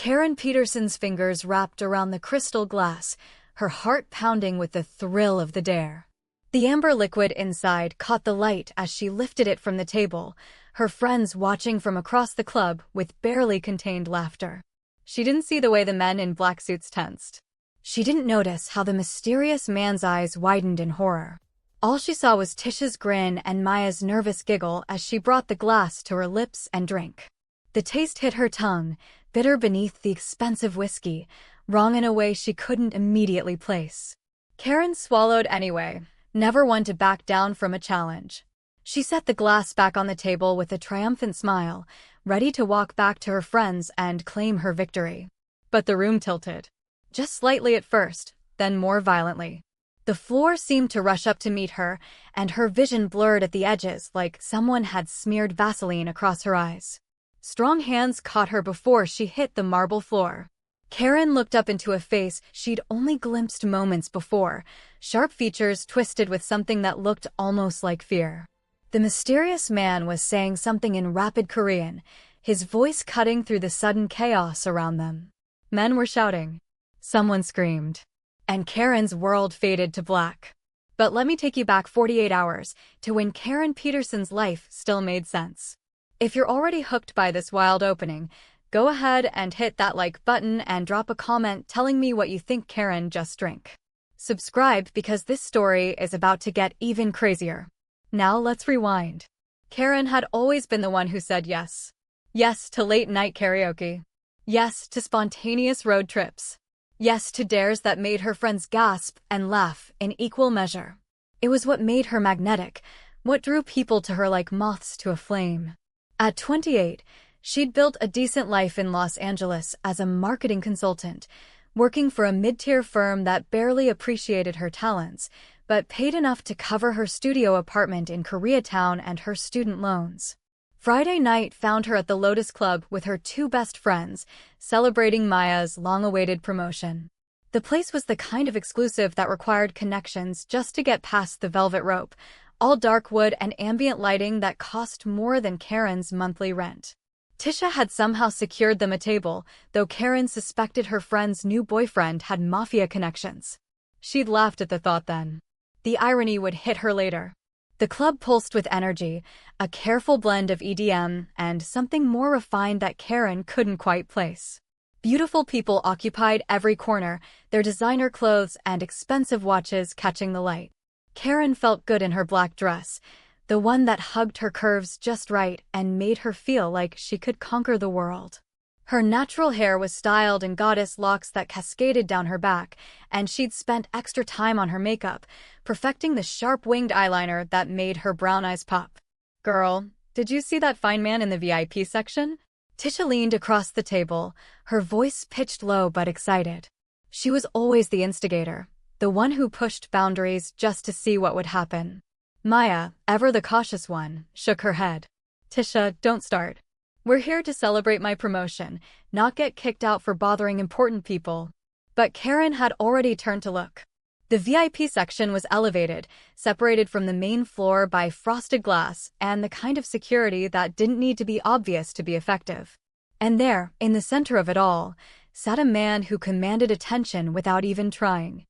Karen Peterson's fingers wrapped around the crystal glass, her heart pounding with the thrill of the dare. The amber liquid inside caught the light as she lifted it from the table, her friends watching from across the club with barely contained laughter. She didn't see the way the men in black suits tensed. She didn't notice how the mysterious man's eyes widened in horror. All she saw was Tisha's grin and Maya's nervous giggle as she brought the glass to her lips and drank. The taste hit her tongue, bitter beneath the expensive whiskey, wrong in a way she couldn't immediately place. Karen swallowed anyway, never one to back down from a challenge. She set the glass back on the table with a triumphant smile, ready to walk back to her friends and claim her victory. But the room tilted. Just slightly at first, then more violently. The floor seemed to rush up to meet her, and her vision blurred at the edges like someone had smeared Vaseline across her eyes. Strong hands caught her before she hit the marble floor. Karen looked up into a face she'd only glimpsed moments before, sharp features twisted with something that looked almost like fear. The mysterious man was saying something in rapid Korean, his voice cutting through the sudden chaos around them. Men were shouting. Someone screamed. And Karen's world faded to black. But let me take you back 48 hours, to when Karen Peterson's life still made sense. If you're already hooked by this wild opening, go ahead and hit that like button and drop a comment telling me what you think Karen just drank. Subscribe because this story is about to get even crazier. Now let's rewind. Karen had always been the one who said yes. Yes to late-night karaoke. Yes to spontaneous road trips. Yes to dares that made her friends gasp and laugh in equal measure. It was what made her magnetic, what drew people to her like moths to a flame. At 28, she'd built a decent life in Los Angeles as a marketing consultant, working for a mid-tier firm that barely appreciated her talents, but paid enough to cover her studio apartment in Koreatown and her student loans. Friday night found her at the Lotus Club with her two best friends, celebrating Maya's long-awaited promotion. The place was the kind of exclusive that required connections just to get past the velvet rope, all dark wood and ambient lighting that cost more than Karen's monthly rent. Tisha had somehow secured them a table, though Karen suspected her friend's new boyfriend had Mafia connections. She'd laughed at the thought then. The irony would hit her later. The club pulsed with energy, a careful blend of EDM and something more refined that Karen couldn't quite place. Beautiful people occupied every corner, their designer clothes and expensive watches catching the light. Karen felt good in her black dress, the one that hugged her curves just right and made her feel like she could conquer the world. Her natural hair was styled in goddess locks that cascaded down her back, and she'd spent extra time on her makeup, perfecting the sharp-winged eyeliner that made her brown eyes pop. Girl, did you see that fine man in the VIP section? Tisha leaned across the table, her voice pitched low but excited. She was always the instigator, the one who pushed boundaries just to see what would happen. Maya, ever the cautious one, shook her head. Tisha, don't start. We're here to celebrate my promotion, not get kicked out for bothering important people. But Karen had already turned to look. The VIP section was elevated, separated from the main floor by frosted glass and the kind of security that didn't need to be obvious to be effective. And there, in the center of it all, sat a man who commanded attention without even trying.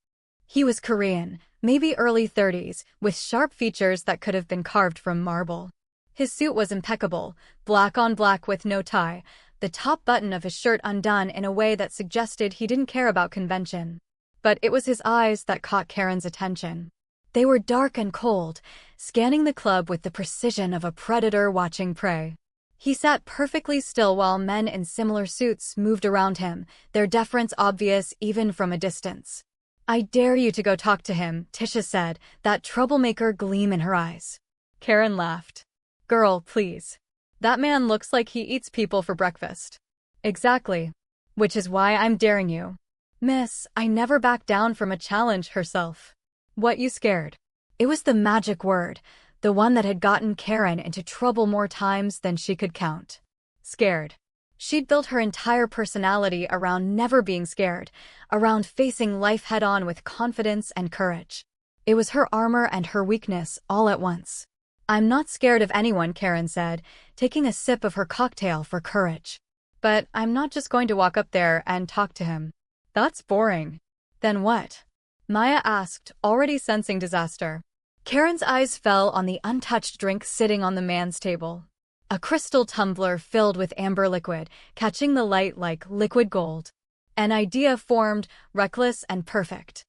He was Korean, maybe early 30s, with sharp features that could have been carved from marble. His suit was impeccable, black on black with no tie, the top button of his shirt undone in a way that suggested he didn't care about convention. But it was his eyes that caught Karen's attention. They were dark and cold, scanning the club with the precision of a predator watching prey. He sat perfectly still while men in similar suits moved around him, their deference obvious even from a distance. I dare you to go talk to him, Tisha said, that troublemaker gleam in her eyes. Karen laughed. Girl, please. That man looks like he eats people for breakfast. Exactly. Which is why I'm daring you. Miss, I never back down from a challenge herself. What you scared? It was the magic word, the one that had gotten Karen into trouble more times than she could count. Scared. She'd built her entire personality around never being scared, around facing life head-on with confidence and courage. It was her armor and her weakness all at once. I'm not scared of anyone, Karen said, taking a sip of her cocktail for courage. But I'm not just going to walk up there and talk to him. That's boring. Then what? Maya asked, already sensing disaster. Karen's eyes fell on the untouched drink sitting on the man's table. A crystal tumbler filled with amber liquid, catching the light like liquid gold. An idea formed, reckless and perfect.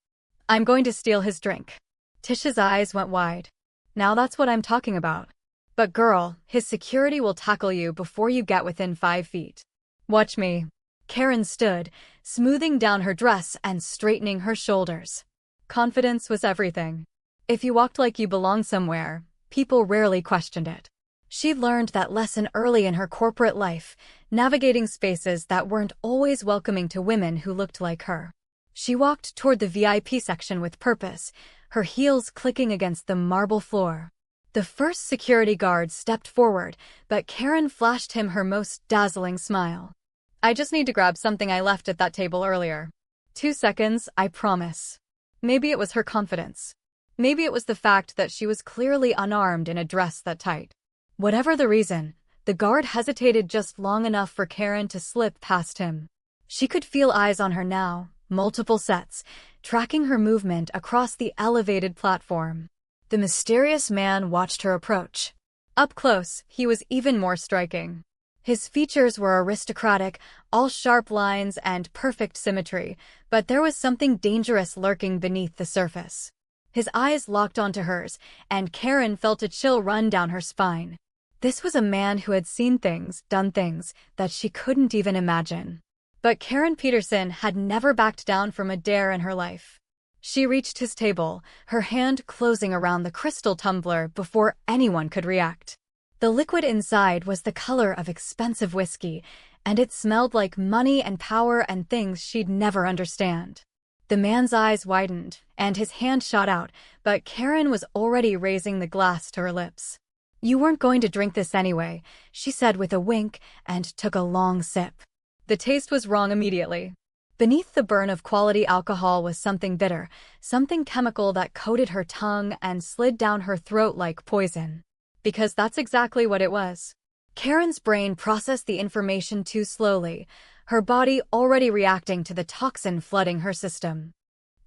I'm going to steal his drink. Tish's eyes went wide. Now that's what I'm talking about. But girl, his security will tackle you before you get within 5 feet. Watch me. Karen stood, smoothing down her dress and straightening her shoulders. Confidence was everything. If you walked like you belonged somewhere, people rarely questioned it. She'd learned that lesson early in her corporate life, navigating spaces that weren't always welcoming to women who looked like her. She walked toward the VIP section with purpose, her heels clicking against the marble floor. The first security guard stepped forward, but Karen flashed him her most dazzling smile. I just need to grab something I left at that table earlier. 2 seconds, I promise. Maybe it was her confidence. Maybe it was the fact that she was clearly unarmed in a dress that tight. Whatever the reason, the guard hesitated just long enough for Karen to slip past him. She could feel eyes on her now, multiple sets, tracking her movement across the elevated platform. The mysterious man watched her approach. Up close, he was even more striking. His features were aristocratic, all sharp lines and perfect symmetry, but there was something dangerous lurking beneath the surface. His eyes locked onto hers, and Karen felt a chill run down her spine. This was a man who had seen things, done things, that she couldn't even imagine. But Karen Peterson had never backed down from a dare in her life. She reached his table, her hand closing around the crystal tumbler before anyone could react. The liquid inside was the color of expensive whiskey, and it smelled like money and power and things she'd never understand. The man's eyes widened, and his hand shot out, but Karen was already raising the glass to her lips. You weren't going to drink this anyway, she said with a wink, and took a long sip. The taste was wrong immediately. Beneath the burn of quality alcohol was something bitter, something chemical that coated her tongue and slid down her throat like poison. Because that's exactly what it was. Karen's brain processed the information too slowly, her body already reacting to the toxin flooding her system.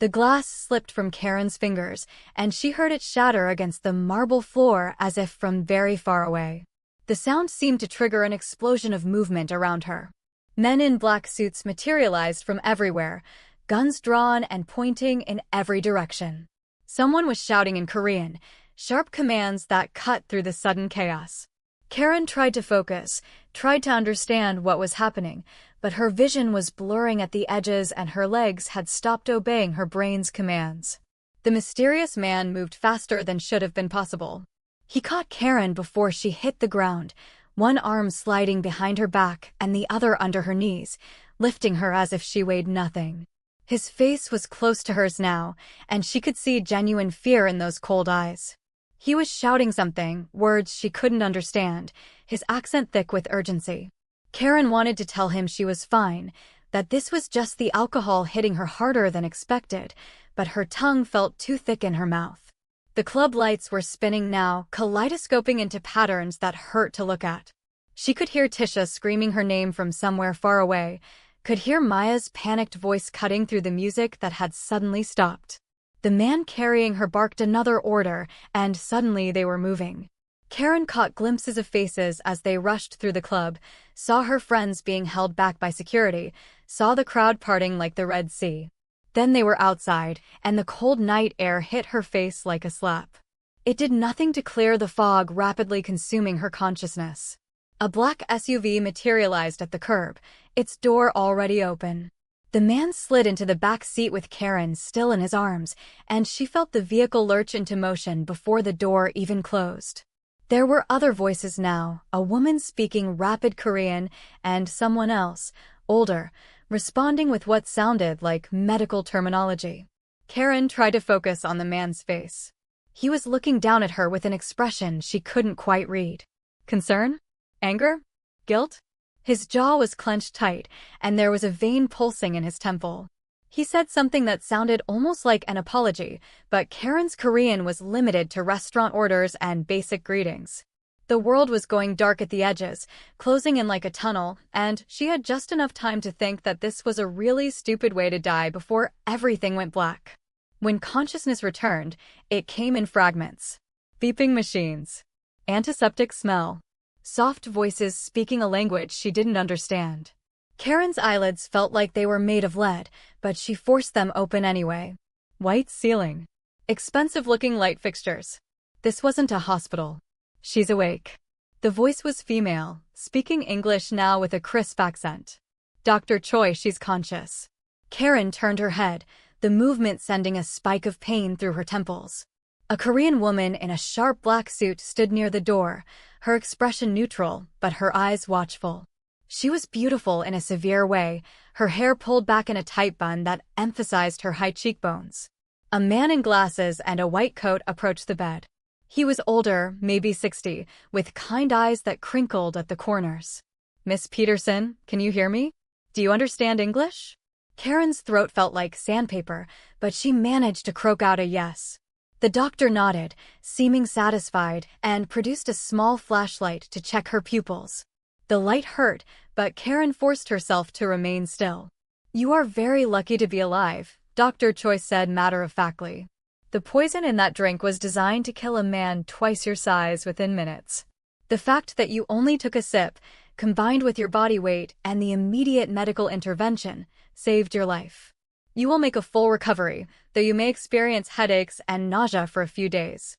The glass slipped from Karen's fingers, and she heard it shatter against the marble floor as if from very far away. The sound seemed to trigger an explosion of movement around her. Men in black suits materialized from everywhere, guns drawn and pointing in every direction. Someone was shouting in Korean, sharp commands that cut through the sudden chaos. Karen tried to focus, tried to understand what was happening, but her vision was blurring at the edges and her legs had stopped obeying her brain's commands. The mysterious man moved faster than should have been possible. He caught Karen before she hit the ground, one arm sliding behind her back and the other under her knees, lifting her as if she weighed nothing. His face was close to hers now, and she could see genuine fear in those cold eyes. He was shouting something, words she couldn't understand, his accent thick with urgency. Karen wanted to tell him she was fine, that this was just the alcohol hitting her harder than expected, but her tongue felt too thick in her mouth. The club lights were spinning now, kaleidoscoping into patterns that hurt to look at. She could hear Tisha screaming her name from somewhere far away, could hear Maya's panicked voice cutting through the music that had suddenly stopped. The man carrying her barked another order, and suddenly they were moving. Karen caught glimpses of faces as they rushed through the club, saw her friends being held back by security, saw the crowd parting like the Red Sea. Then they were outside, and the cold night air hit her face like a slap. It did nothing to clear the fog rapidly consuming her consciousness. A black SUV materialized at the curb, its door already open. The man slid into the back seat with Karen still in his arms, and she felt the vehicle lurch into motion before the door even closed. There were other voices now, a woman speaking rapid Korean, and someone else, older, responding with what sounded like medical terminology. Karen tried to focus on the man's face. He was looking down at her with an expression she couldn't quite read. Concern? Anger? Guilt? His jaw was clenched tight, and there was a vein pulsing in his temple. He said something that sounded almost like an apology, but Karen's Korean was limited to restaurant orders and basic greetings. The world was going dark at the edges, closing in like a tunnel, and she had just enough time to think that this was a really stupid way to die before everything went black. When consciousness returned, it came in fragments. Beeping machines. Antiseptic smell. Soft voices speaking a language she didn't understand. Karen's eyelids felt like they were made of lead, but she forced them open anyway. White ceiling. Expensive-looking light fixtures. This wasn't a hospital. She's awake. The voice was female, speaking English now with a crisp accent. Dr. Choi, she's conscious. Karen turned her head, the movement sending a spike of pain through her temples. A Korean woman in a sharp black suit stood near the door, her expression neutral, but her eyes watchful. She was beautiful in a severe way, her hair pulled back in a tight bun that emphasized her high cheekbones. A man in glasses and a white coat approached the bed. He was older, maybe 60, with kind eyes that crinkled at the corners. Miss Peterson, can you hear me? Do you understand English? Karen's throat felt like sandpaper, but she managed to croak out a yes. The doctor nodded, seeming satisfied, and produced a small flashlight to check her pupils. The light hurt, but Karen forced herself to remain still. You are very lucky to be alive, Dr. Choi said matter-of-factly. The poison in that drink was designed to kill a man twice your size within minutes. The fact that you only took a sip, combined with your body weight and the immediate medical intervention, saved your life. You will make a full recovery, though you may experience headaches and nausea for a few days.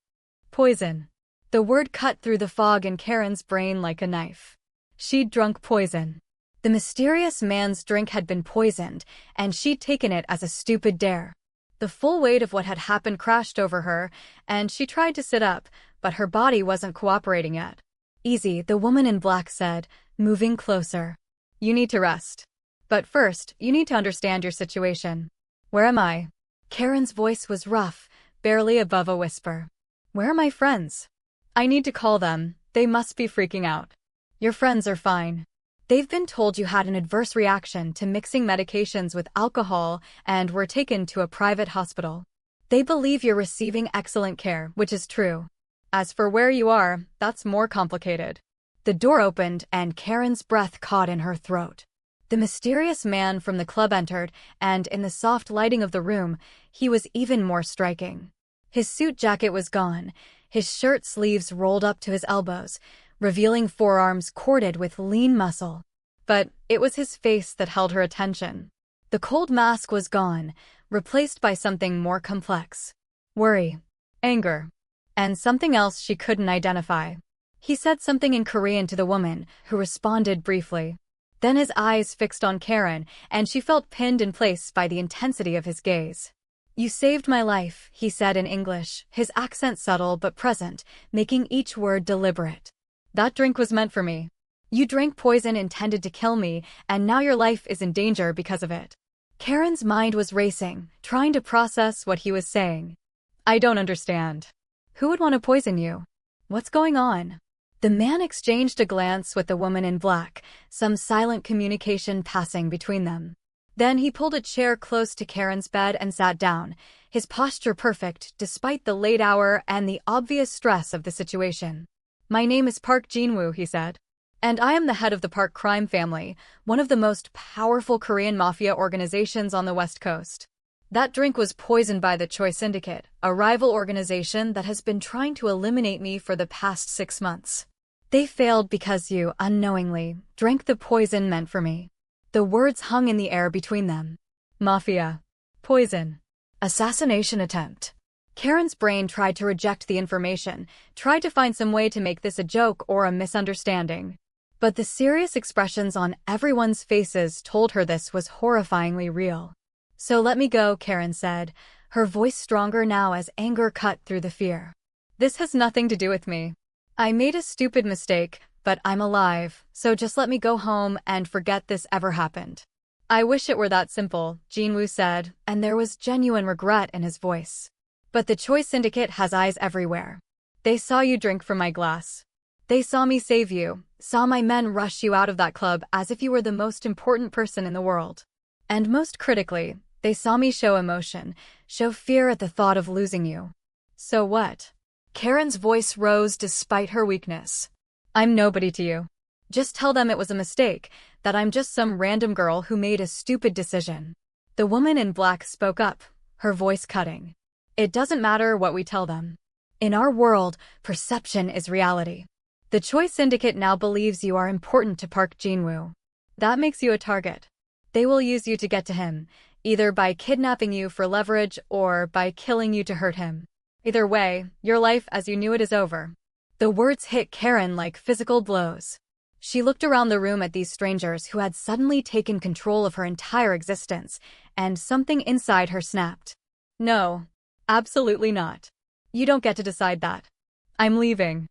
Poison. The word cut through the fog in Karen's brain like a knife. She'd drunk poison. The mysterious man's drink had been poisoned, and she'd taken it as a stupid dare. The full weight of what had happened crashed over her, and she tried to sit up, but her body wasn't cooperating yet. Easy, the woman in black said, moving closer. You need to rest. But first, you need to understand your situation. Where am I? Karen's voice was rough, barely above a whisper. Where are my friends? I need to call them. They must be freaking out. Your friends are fine. They've been told you had an adverse reaction to mixing medications with alcohol and were taken to a private hospital. They believe you're receiving excellent care, which is true. As for where you are, that's more complicated. The door opened and Karen's breath caught in her throat. The mysterious man from the club entered, and in the soft lighting of the room, he was even more striking. His suit jacket was gone, his shirt sleeves rolled up to his elbows, revealing forearms corded with lean muscle. But it was his face that held her attention. The cold mask was gone, replaced by something more complex. Worry, anger, and something else she couldn't identify. He said something in Korean to the woman, who responded briefly. Then his eyes fixed on Karen, and she felt pinned in place by the intensity of his gaze. You saved my life, he said in English, his accent subtle but present, making each word deliberate. That drink was meant for me. You drank poison intended to kill me, and now your life is in danger because of it. Karen's mind was racing, trying to process what he was saying. I don't understand. Who would want to poison you? What's going on? The man exchanged a glance with the woman in black, some silent communication passing between them. Then he pulled a chair close to Karen's bed and sat down, his posture perfect despite the late hour and the obvious stress of the situation. My name is Park Jin-Woo, he said. And I am the head of the Park crime family, one of the most powerful Korean Mafia organizations on the West Coast. That drink was poisoned by the Choi Syndicate, a rival organization that has been trying to eliminate me for the past 6 months. They failed because you, unknowingly, drank the poison meant for me. The words hung in the air between them. Mafia. Poison. Assassination attempt. Karen's brain tried to reject the information, tried to find some way to make this a joke or a misunderstanding. But the serious expressions on everyone's faces told her this was horrifyingly real. So let me go, Karen said, her voice stronger now as anger cut through the fear. This has nothing to do with me. I made a stupid mistake, but I'm alive, so just let me go home and forget this ever happened. I wish it were that simple, Jin-Woo said, and there was genuine regret in his voice. But the Choi Syndicate has eyes everywhere. They saw you drink from my glass. They saw me save you, saw my men rush you out of that club as if you were the most important person in the world. And most critically, they saw me show emotion, show fear at the thought of losing you. So what? Karen's voice rose despite her weakness. I'm nobody to you. Just tell them it was a mistake, that I'm just some random girl who made a stupid decision. The woman in black spoke up, her voice cutting. It doesn't matter what we tell them. In our world, perception is reality. The Choi Syndicate now believes you are important to Park Jin-Woo. That makes you a target. They will use you to get to him, either by kidnapping you for leverage or by killing you to hurt him. Either way, your life as you knew it is over. The words hit Karen like physical blows. She looked around the room at these strangers who had suddenly taken control of her entire existence, and something inside her snapped. No, absolutely not. You don't get to decide that. I'm leaving.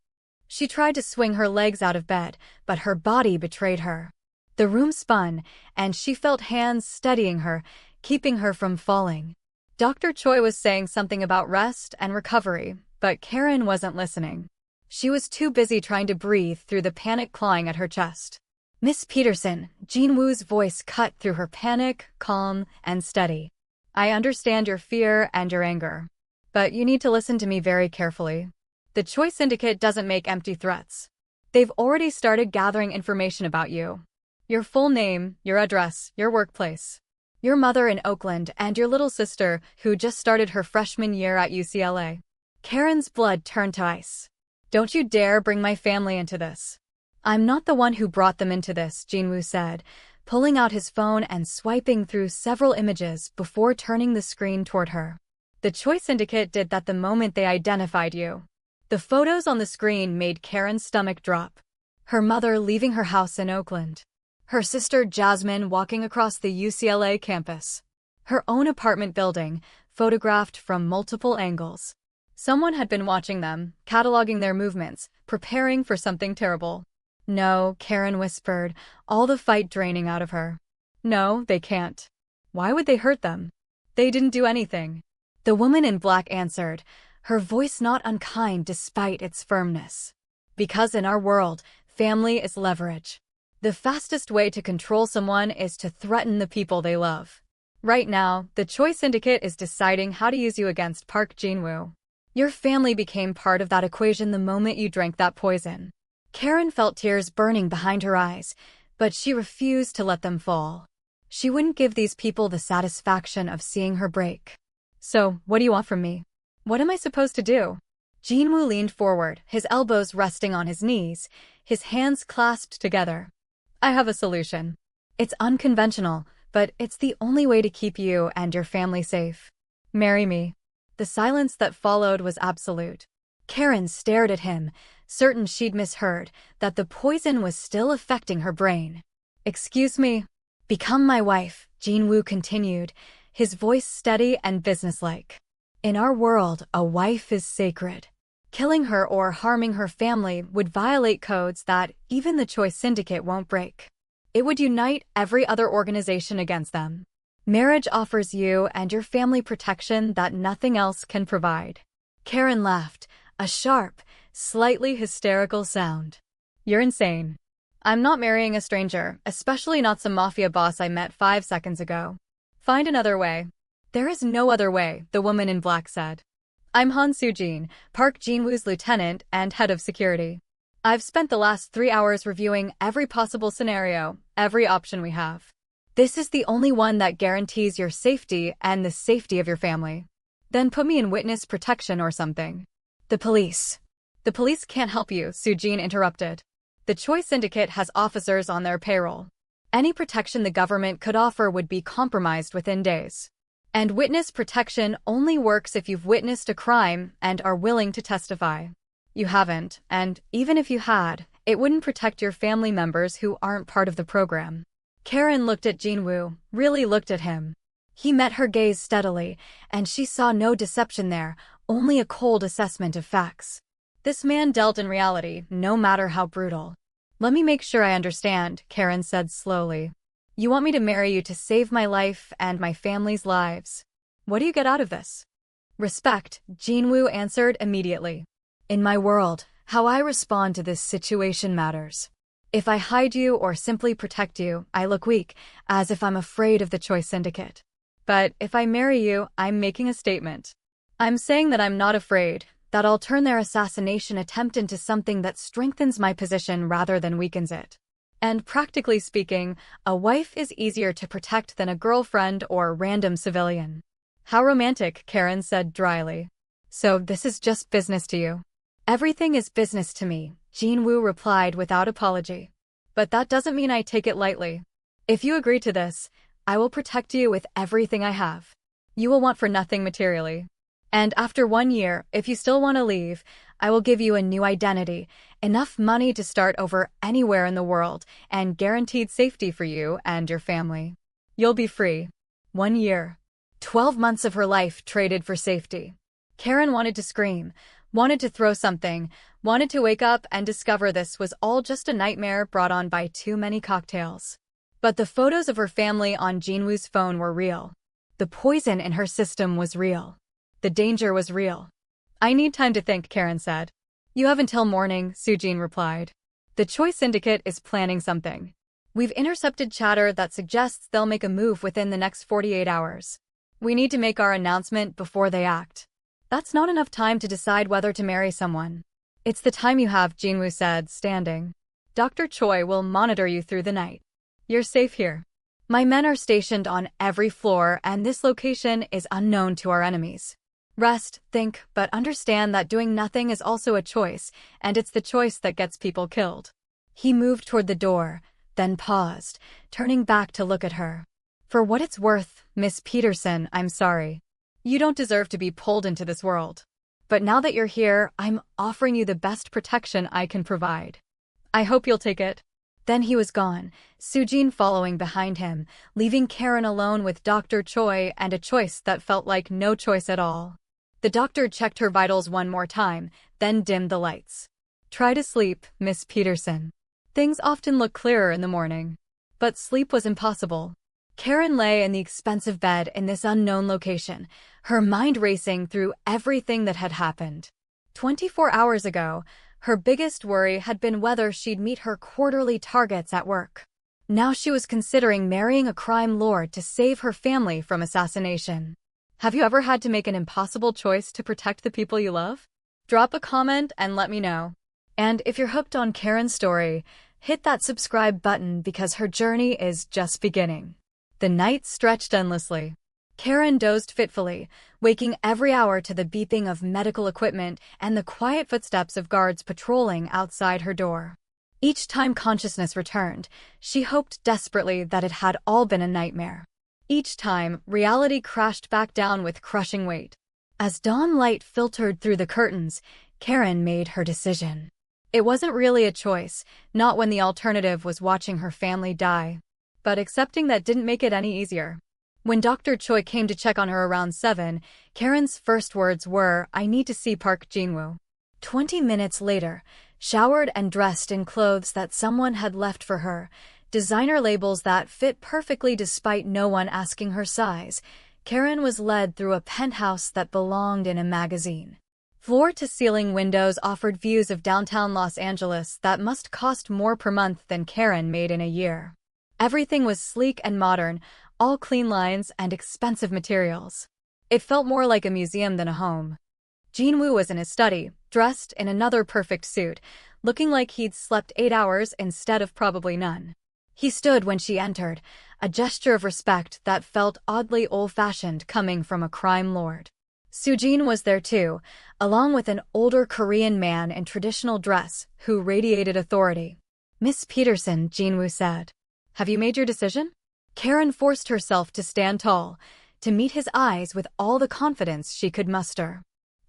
She tried to swing her legs out of bed, but her body betrayed her. The room spun, and she felt hands steadying her, keeping her from falling. Dr. Choi was saying something about rest and recovery, but Karen wasn't listening. She was too busy trying to breathe through the panic clawing at her chest. Miss Peterson, Jin-Woo's voice cut through her panic, calm, and steady. I understand your fear and your anger. But you need to listen to me very carefully. The Choi Syndicate doesn't make empty threats. They've already started gathering information about you. Your full name, your address, your workplace. Your mother in Oakland and your little sister who just started her freshman year at UCLA. Karen's blood turned to ice. Don't you dare bring my family into this. I'm not the one who brought them into this, Jin-Woo said, pulling out his phone and swiping through several images before turning the screen toward her. The Choi Syndicate did that the moment they identified you. The photos on the screen made Karen's stomach drop. Her mother leaving her house in Oakland. Her sister Jasmine walking across the UCLA campus. Her own apartment building, photographed from multiple angles. Someone had been watching them, cataloging their movements, preparing for something terrible. No, Karen whispered, all the fight draining out of her. No, they can't. Why would they hurt them? They didn't do anything. The woman in black answered, her voice not unkind despite its firmness. Because in our world, family is leverage. The fastest way to control someone is to threaten the people they love. Right now, the Choi Syndicate is deciding how to use you against Park Jin-Woo. Your family became part of that equation the moment you drank that poison. Karen felt tears burning behind her eyes, but she refused to let them fall. She wouldn't give these people the satisfaction of seeing her break. So, what do you want from me? What am I supposed to do? Jin-Woo leaned forward, his elbows resting on his knees, his hands clasped together. I have a solution. It's unconventional, but it's the only way to keep you and your family safe. Marry me. The silence that followed was absolute. Karen stared at him, certain she'd misheard, that the poison was still affecting her brain. Excuse me. Become my wife, Jin-Woo continued, his voice steady and businesslike. In our world, a wife is sacred. Killing her or harming her family would violate codes that even the Choi Syndicate won't break. It would unite every other organization against them. Marriage offers you and your family protection that nothing else can provide. Karen laughed, a sharp, slightly hysterical sound. You're insane. I'm not marrying a stranger, especially not some mafia boss I met 5 seconds ago. Find another way. There is no other way, the woman in black said. I'm Han Soo-jin, Park Jin-Woo's lieutenant and head of security. I've spent the last 3 hours reviewing every possible scenario, every option we have. This is the only one that guarantees your safety and the safety of your family. Then put me in witness protection or something. The police. The police can't help you, Soo-jin interrupted. The Choi Syndicate has officers on their payroll. Any protection the government could offer would be compromised within days. And witness protection only works if you've witnessed a crime and are willing to testify. You haven't, and even if you had, it wouldn't protect your family members who aren't part of the program. Karen looked at Jin-Woo, really looked at him. He met her gaze steadily, and she saw no deception there, only a cold assessment of facts. This man dealt in reality, no matter how brutal. Let me make sure I understand, Karen said slowly. You want me to marry you to save my life and my family's lives. What do you get out of this? Respect, Jin-Woo answered immediately. In my world, how I respond to this situation matters. If I hide you or simply protect you, I look weak, as if I'm afraid of the Choi Syndicate. But if I marry you, I'm making a statement. I'm saying that I'm not afraid, that I'll turn their assassination attempt into something that strengthens my position rather than weakens it. And practically speaking, a wife is easier to protect than a girlfriend or random civilian. How romantic, Karen said dryly. So this is just business to you? Everything is business to me, Jin-Woo replied without apology. But that doesn't mean I take it lightly. If you agree to this, I will protect you with everything I have. You will want for nothing materially. And after 1 year, if you still want to leave, I will give you a new identity, enough money to start over anywhere in the world, and guaranteed safety for you and your family. You'll be free. 1 year. 12 months of her life traded for safety. Karen wanted to scream, wanted to throw something, wanted to wake up and discover this was all just a nightmare brought on by too many cocktails. But the photos of her family on Jin-Woo's phone were real. The poison in her system was real. The danger was real. I need time to think, Karen said. You have until morning, Soo-jin replied. The Choi Syndicate is planning something. We've intercepted chatter that suggests they'll make a move within the next 48 hours. We need to make our announcement before they act. That's not enough time to decide whether to marry someone. It's the time you have, Jin-Woo said, standing. Dr. Choi will monitor you through the night. You're safe here. My men are stationed on every floor, and this location is unknown to our enemies. Rest, think, but understand that doing nothing is also a choice, and it's the choice that gets people killed. He moved toward the door, then paused, turning back to look at her. For what it's worth, Miss Peterson, I'm sorry. You don't deserve to be pulled into this world. But now that you're here, I'm offering you the best protection I can provide. I hope you'll take it. Then he was gone, Soo-jin following behind him, leaving Karen alone with Dr. Choi and a choice that felt like no choice at all. The doctor checked her vitals one more time, then dimmed the lights. Try to sleep, Miss Peterson. Things often look clearer in the morning. But sleep was impossible. Karen lay in the expensive bed in this unknown location, her mind racing through everything that had happened. 24 hours ago, her biggest worry had been whether she'd meet her quarterly targets at work. Now she was considering marrying a crime lord to save her family from assassination. Have you ever had to make an impossible choice to protect the people you love? Drop a comment and let me know. And if you're hooked on Karen's story, hit that subscribe button because her journey is just beginning. The night stretched endlessly. Karen dozed fitfully, waking every hour to the beeping of medical equipment and the quiet footsteps of guards patrolling outside her door. Each time consciousness returned, she hoped desperately that it had all been a nightmare. Each time, reality crashed back down with crushing weight. As dawn light filtered through the curtains, Karen made her decision. It wasn't really a choice, not when the alternative was watching her family die. But accepting that didn't make it any easier. When Dr. Choi came to check on her around 7, Karen's first words were, I need to see Park Jin-Woo. 20 minutes later, showered and dressed in clothes that someone had left for her, designer labels that fit perfectly despite no one asking her size, Karen was led through a penthouse that belonged in a magazine. Floor-to-ceiling windows offered views of downtown Los Angeles that must cost more per month than Karen made in a year. Everything was sleek and modern, all clean lines and expensive materials. It felt more like a museum than a home. Jin-Woo was in his study, dressed in another perfect suit, looking like he'd slept 8 hours instead of probably none. He stood when she entered, a gesture of respect that felt oddly old-fashioned coming from a crime lord. Soo-jin was there too, along with an older Korean man in traditional dress who radiated authority. Miss Peterson, Jin-Woo said. Have you made your decision? Karen forced herself to stand tall, to meet his eyes with all the confidence she could muster.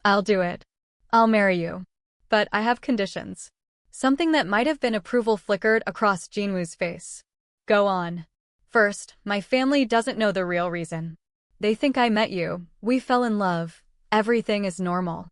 I'll do it. I'll marry you. But I have conditions. Something that might have been approval flickered across Jin-Woo's face. Go on. First, my family doesn't know the real reason. They think I met you, we fell in love, everything is normal.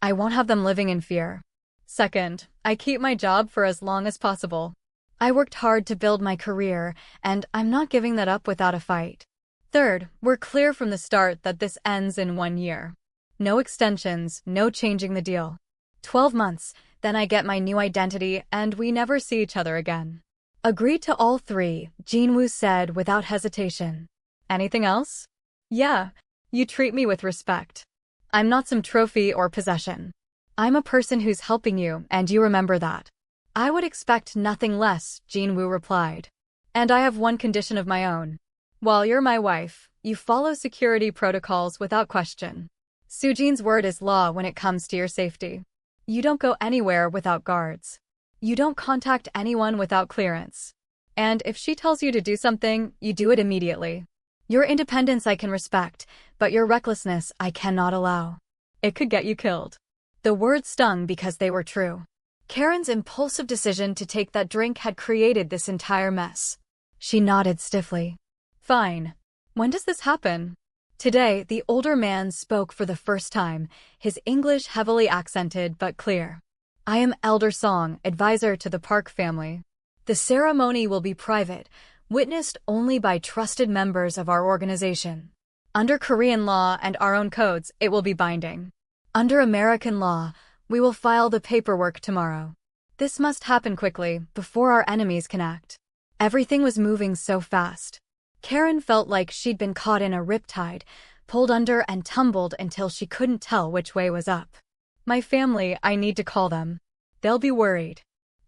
I won't have them living in fear. Second, I keep my job for as long as possible. I worked hard to build my career, and I'm not giving that up without a fight. Third, we're clear from the start that this ends in 1 year. No extensions, no changing the deal. 12 months, then I get my new identity and we never see each other again. Agreed to all 3, Jin-Woo said without hesitation. Anything else? Yeah, you treat me with respect. I'm not some trophy or possession. I'm a person who's helping you, and you remember that. I would expect nothing less, Jin-Woo replied. And I have one condition of my own. While you're my wife, you follow security protocols without question. Sujin's word is law when it comes to your safety. You don't go anywhere without guards. You don't contact anyone without clearance. And if she tells you to do something, you do it immediately. Your independence I can respect, but your recklessness I cannot allow. It could get you killed. The words stung because they were true. Karen's impulsive decision to take that drink had created this entire mess. She nodded stiffly. Fine. When does this happen? Today, the older man spoke for the first time, his English heavily accented but clear. I am Elder Song, advisor to the Park family. The ceremony will be private, witnessed only by trusted members of our organization. Under Korean law and our own codes, it will be binding. Under American law, we will file the paperwork tomorrow. This must happen quickly, before our enemies can act. Everything was moving so fast. Karen felt like she'd been caught in a riptide, pulled under and tumbled until she couldn't tell which way was up. My family, I need to call them. They'll be worried.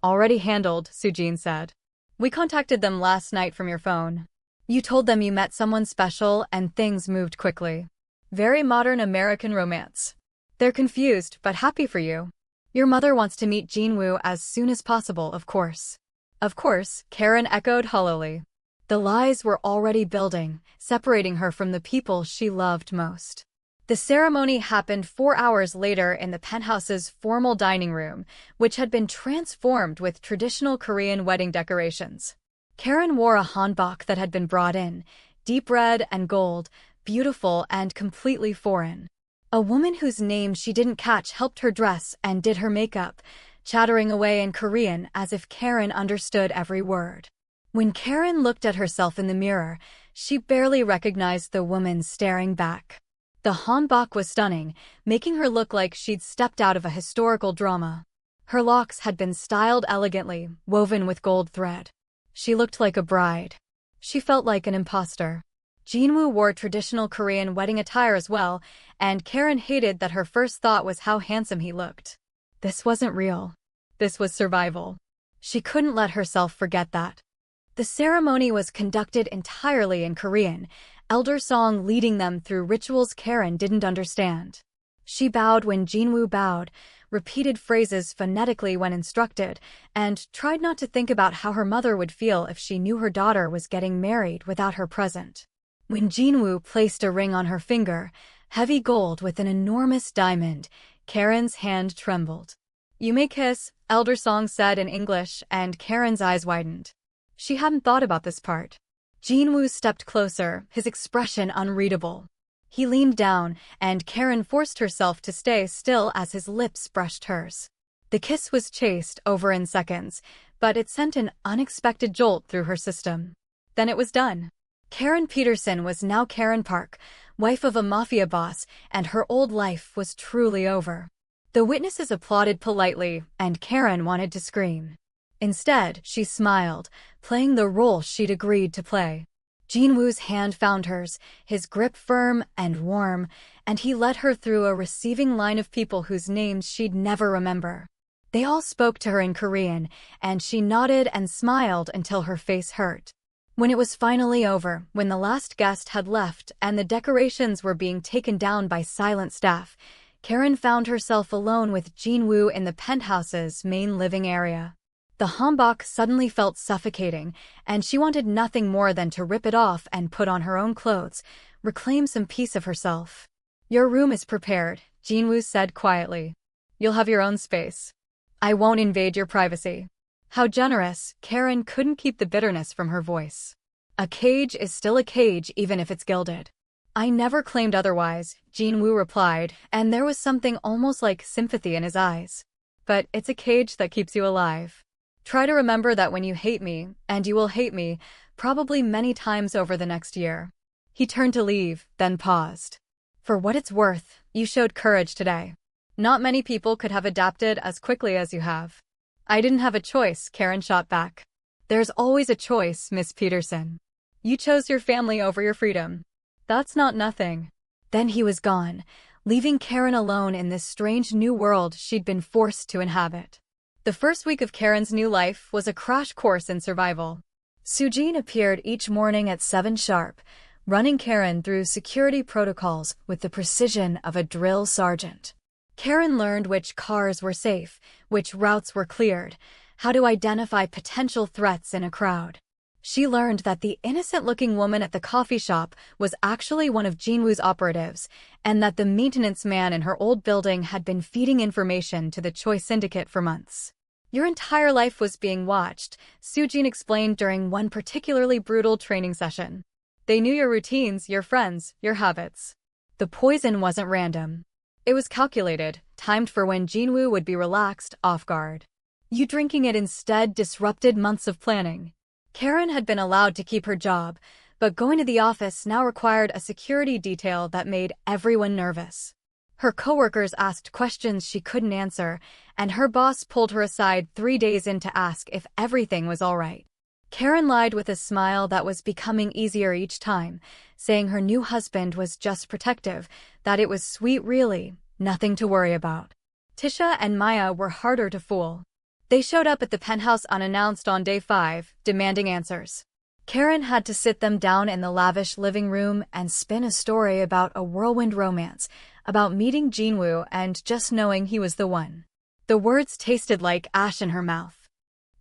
Already handled, Sujin said. We contacted them last night from your phone. You told them you met someone special and things moved quickly. Very modern American romance. They're confused but happy for you. Your mother wants to meet Jin-Woo as soon as possible, of course. Of course, Karen echoed hollowly. The lies were already building, separating her from the people she loved most. The ceremony happened 4 hours later in the penthouse's formal dining room, which had been transformed with traditional Korean wedding decorations. Karen wore a hanbok that had been brought in, deep red and gold, beautiful and completely foreign. A woman whose name she didn't catch helped her dress and did her makeup, chattering away in Korean as if Karen understood every word. When Karen looked at herself in the mirror, she barely recognized the woman staring back. The hanbok was stunning, making her look like she'd stepped out of a historical drama. Her locks had been styled elegantly, woven with gold thread. She looked like a bride. She felt like an imposter. Jin-Woo wore traditional Korean wedding attire as well, and Karen hated that her first thought was how handsome he looked. This wasn't real. This was survival. She couldn't let herself forget that. The ceremony was conducted entirely in Korean, Elder Song leading them through rituals Karen didn't understand. She bowed when Jin-Woo bowed, repeated phrases phonetically when instructed, and tried not to think about how her mother would feel if she knew her daughter was getting married without her present. When Jin-Woo placed a ring on her finger, heavy gold with an enormous diamond, Karen's hand trembled. You may kiss, Elder Song said in English, and Karen's eyes widened. She hadn't thought about this part. Jin-Woo stepped closer, his expression unreadable. He leaned down, and Karen forced herself to stay still as his lips brushed hers. The kiss was chased over in seconds, but it sent an unexpected jolt through her system. Then it was done. Karen Peterson was now Karen Park, wife of a Mafia boss, and her old life was truly over. The witnesses applauded politely, and Karen wanted to scream. Instead, she smiled, playing the role she'd agreed to play. Jin-Woo's hand found hers, his grip firm and warm, and he led her through a receiving line of people whose names she'd never remember. They all spoke to her in Korean, and she nodded and smiled until her face hurt. When it was finally over, when the last guest had left and the decorations were being taken down by silent staff, Karen found herself alone with Jin-Woo in the penthouse's main living area. The hanbok suddenly felt suffocating, and she wanted nothing more than to rip it off and put on her own clothes, reclaim some piece of herself. Your room is prepared, Jin-Woo said quietly. You'll have your own space. I won't invade your privacy. How generous, Karen couldn't keep the bitterness from her voice. A cage is still a cage even if it's gilded. I never claimed otherwise, Jin-Woo replied, and there was something almost like sympathy in his eyes. But it's a cage that keeps you alive. Try to remember that when you hate me, and you will hate me, probably many times over the next year. He turned to leave, then paused. For what it's worth, you showed courage today. Not many people could have adapted as quickly as you have. I didn't have a choice, Karen shot back. There's always a choice, Miss Peterson. You chose your family over your freedom. That's not nothing. Then he was gone, leaving Karen alone in this strange new world she'd been forced to inhabit. The first week of Karen's new life was a crash course in survival. Sujin appeared each morning at 7 sharp, running Karen through security protocols with the precision of a drill sergeant. Karen learned which cars were safe, which routes were cleared, how to identify potential threats in a crowd. She learned that the innocent-looking woman at the coffee shop was actually one of Jin-Woo's operatives, and that the maintenance man in her old building had been feeding information to the Choi Syndicate for months. Your entire life was being watched, Sujin explained during one particularly brutal training session. They knew your routines, your friends, your habits. The poison wasn't random. It was calculated, timed for when Jin-Woo would be relaxed, off guard. You drinking it instead disrupted months of planning. Karen had been allowed to keep her job, but going to the office now required a security detail that made everyone nervous. Her coworkers asked questions she couldn't answer, and her boss pulled her aside 3 days in to ask if everything was all right. Karen lied with a smile that was becoming easier each time, saying her new husband was just protective, that it was sweet really, nothing to worry about. Tisha and Maya were harder to fool. They showed up at the penthouse unannounced on day 5, demanding answers. Karen had to sit them down in the lavish living room and spin a story about a whirlwind romance, about meeting Jin-Woo and just knowing he was the one. The words tasted like ash in her mouth.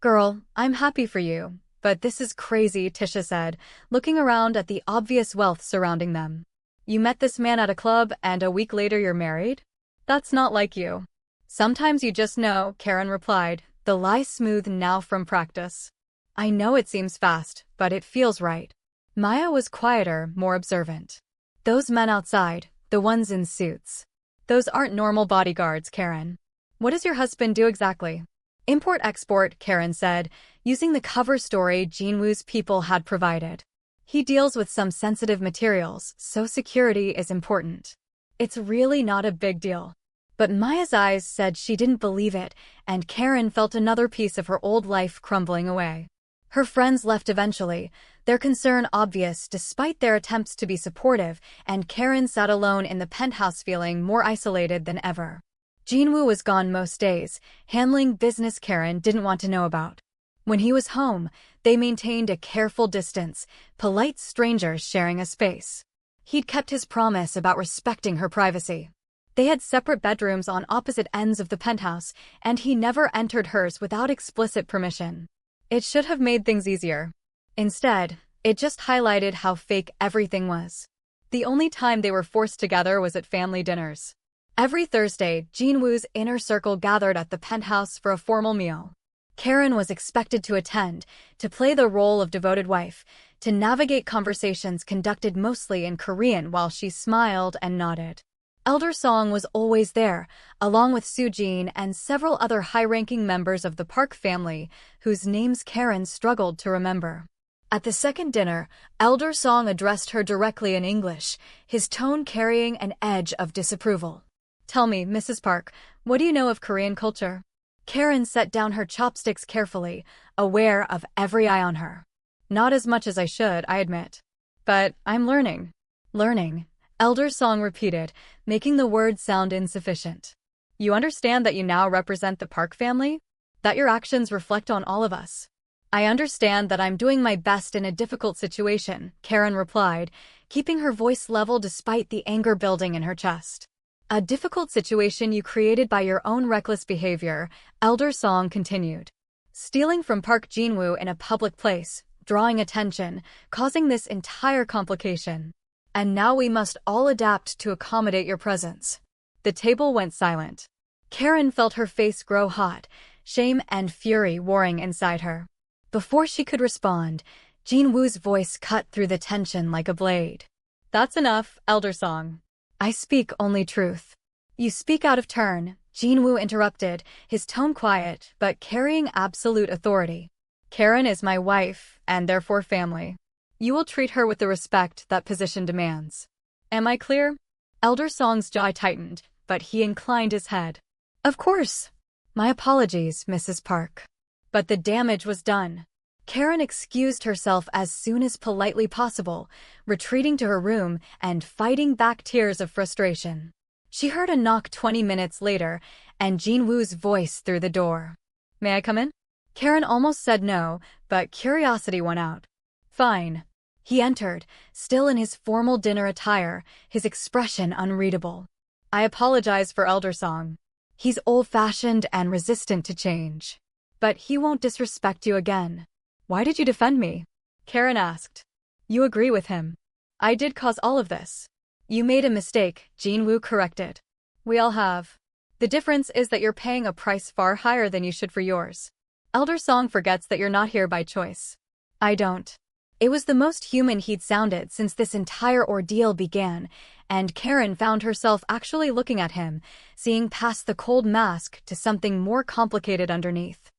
"Girl, I'm happy for you, but this is crazy," Tisha said, looking around at the obvious wealth surrounding them. "You met this man at a club and a week later you're married? That's not like you." "Sometimes you just know," Karen replied, the lie smooth now from practice. "I know it seems fast, but it feels right." Maya was quieter, more observant. "Those men outside, the ones in suits. Those aren't normal bodyguards, Karen. What does your husband do exactly?" "Import-export," Karen said, using the cover story Jin-Woo's people had provided. "He deals with some sensitive materials, so security is important. It's really not a big deal." But Maya's eyes said she didn't believe it, and Karen felt another piece of her old life crumbling away. Her friends left eventually, their concern obvious despite their attempts to be supportive, and Karen sat alone in the penthouse feeling more isolated than ever. Jin-Woo was gone most days, handling business Karen didn't want to know about. When he was home, they maintained a careful distance, polite strangers sharing a space. He'd kept his promise about respecting her privacy. They had separate bedrooms on opposite ends of the penthouse, and he never entered hers without explicit permission. It should have made things easier. Instead, it just highlighted how fake everything was. The only time they were forced together was at family dinners. Every Thursday, Jin-Woo's inner circle gathered at the penthouse for a formal meal. Karen was expected to attend, to play the role of devoted wife, to navigate conversations conducted mostly in Korean while she smiled and nodded. Elder Song was always there, along with Sujin and several other high-ranking members of the Park family, whose names Karen struggled to remember. At the second dinner, Elder Song addressed her directly in English, his tone carrying an edge of disapproval. "Tell me, Mrs. Park, what do you know of Korean culture?" Karen set down her chopsticks carefully, aware of every eye on her. "Not as much as I should, I admit. But I'm learning." "Learning," Elder Song repeated, making the word sound insufficient. "You understand that you now represent the Park family? That your actions reflect on all of us?" "I understand that I'm doing my best in a difficult situation," Karen replied, keeping her voice level despite the anger building in her chest. "A difficult situation you created by your own reckless behavior," Elder Song continued. "Stealing from Park Jin-Woo in a public place, drawing attention, causing this entire complication. And now we must all adapt to accommodate your presence." The table went silent. Karen felt her face grow hot, shame and fury warring inside her. Before she could respond, Jin-Woo's voice cut through the tension like a blade. "That's enough, Elder Song. I speak only truth." "You speak out of turn," Jin-Woo interrupted, his tone quiet but carrying absolute authority. "Karen is my wife, and therefore family. You will treat her with the respect that position demands. Am I clear?" Elder Song's jaw tightened, but he inclined his head. "Of course. My apologies, Mrs. Park." But the damage was done. Karen excused herself as soon as politely possible, retreating to her room and fighting back tears of frustration. She heard a knock 20 minutes later, and Jin-Woo's voice through the door. "May I come in?" Karen almost said no, but curiosity won out. "Fine." He entered, still in his formal dinner attire, his expression unreadable. "I apologize for Elder Song. He's old-fashioned and resistant to change. But he won't disrespect you again." "Why did you defend me?" Karen asked. "You agree with him. I did cause all of this." "You made a mistake," Jin-Woo corrected. "We all have. The difference is that you're paying a price far higher than you should for yours. Elder Song forgets that you're not here by choice." "I don't." It was the most human he'd sounded since this entire ordeal began, and Karen found herself actually looking at him, seeing past the cold mask to something more complicated underneath.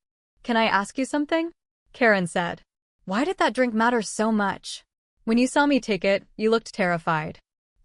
"Can I ask you something?" Karen said. "Why did that drink matter so much? When you saw me take it, you looked terrified.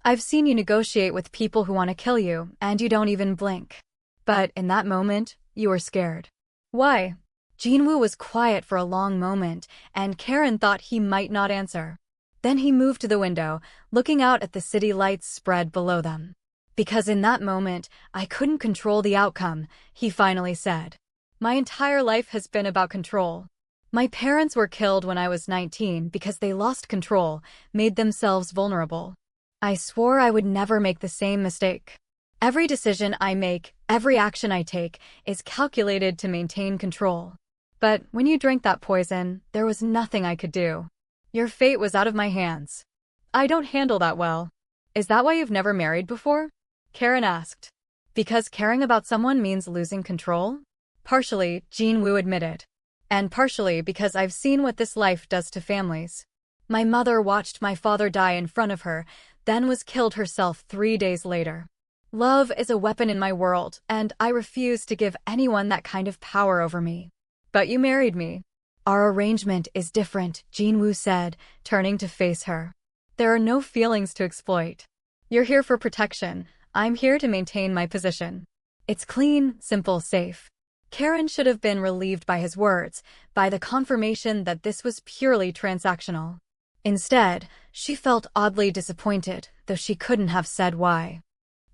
I've seen you negotiate with people who want to kill you, and you don't even blink. But in that moment, you were scared." "Why?" Jin-Woo was quiet for a long moment, and Karen thought he might not answer. Then he moved to the window, looking out at the city lights spread below them. "Because in that moment, I couldn't control the outcome," he finally said. "My entire life has been about control. My parents were killed when I was 19 because they lost control, made themselves vulnerable. I swore I would never make the same mistake. Every decision I make, every action I take, is calculated to maintain control. But when you drank that poison, there was nothing I could do. Your fate was out of my hands. I don't handle that well." "Is that why you've never married before?" Karen asked. "Because caring about someone means losing control?" "Partially," Jin-Woo admitted. "And partially because I've seen what this life does to families. My mother watched my father die in front of her, then was killed herself 3 days later. Love is a weapon in my world, and I refuse to give anyone that kind of power over me. But you married me." "Our arrangement is different," Jin-Woo said, turning to face her. "There are no feelings to exploit. You're here for protection. I'm here to maintain my position. It's clean, simple, safe." Karen should have been relieved by his words, by the confirmation that this was purely transactional. Instead, she felt oddly disappointed, though she couldn't have said why.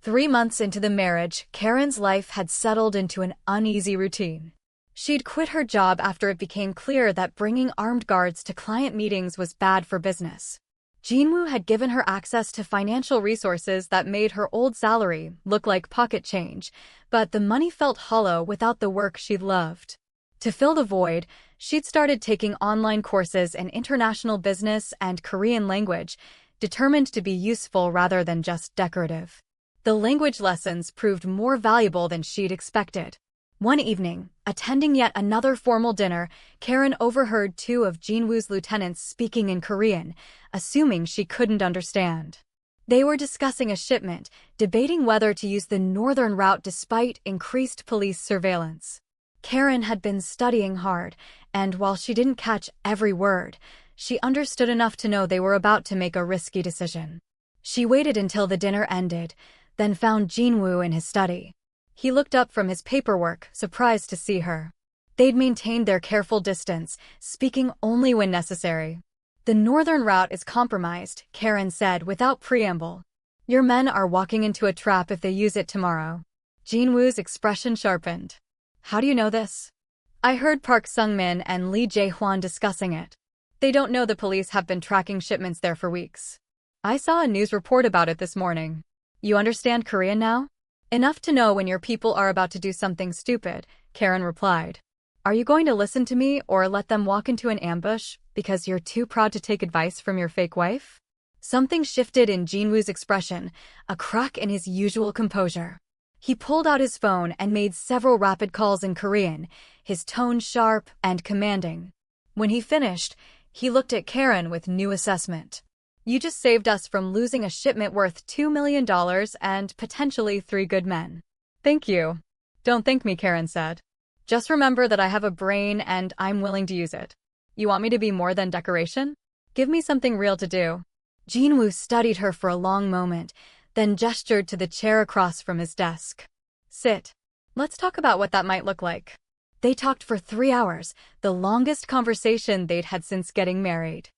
3 months into the marriage, Karen's life had settled into an uneasy routine. She'd quit her job after it became clear that bringing armed guards to client meetings was bad for business. Jin-Woo had given her access to financial resources that made her old salary look like pocket change, but the money felt hollow without the work she'd loved. To fill the void, she'd started taking online courses in international business and Korean language, determined to be useful rather than just decorative. The language lessons proved more valuable than she'd expected. One evening, attending yet another formal dinner, Karen overheard 2 of Jin-Woo's lieutenants speaking in Korean, assuming she couldn't understand. They were discussing a shipment, debating whether to use the northern route despite increased police surveillance. Karen had been studying hard, and while she didn't catch every word, she understood enough to know they were about to make a risky decision. She waited until the dinner ended, then found Jin-Woo in his study. He looked up from his paperwork, surprised to see her. They'd maintained their careful distance, speaking only when necessary. "The northern route is compromised," Karen said without preamble. "Your men are walking into a trap if they use it tomorrow." Jin-Woo's expression sharpened. "How do you know this?" "I heard Park Sung-min and Lee Jae-hwan discussing it. They don't know the police have been tracking shipments there for weeks. I saw a news report about it this morning." "You understand Korean now?" "Enough to know when your people are about to do something stupid," Karen replied. "Are you going to listen to me or let them walk into an ambush because you're too proud to take advice from your fake wife?" Something shifted in Jin-Woo's expression, a crack in his usual composure. He pulled out his phone and made several rapid calls in Korean, his tone sharp and commanding. When he finished, he looked at Karen with new assessment. "You just saved us from losing a shipment worth $2 million and potentially 3 good men." "Thank you." "Don't thank me," Karen said. "Just remember that I have a brain and I'm willing to use it. You want me to be more than decoration? Give me something real to do." Jin-Woo studied her for a long moment, then gestured to the chair across from his desk. "Sit. Let's talk about what that might look like." They talked for 3 hours, the longest conversation they'd had since getting married.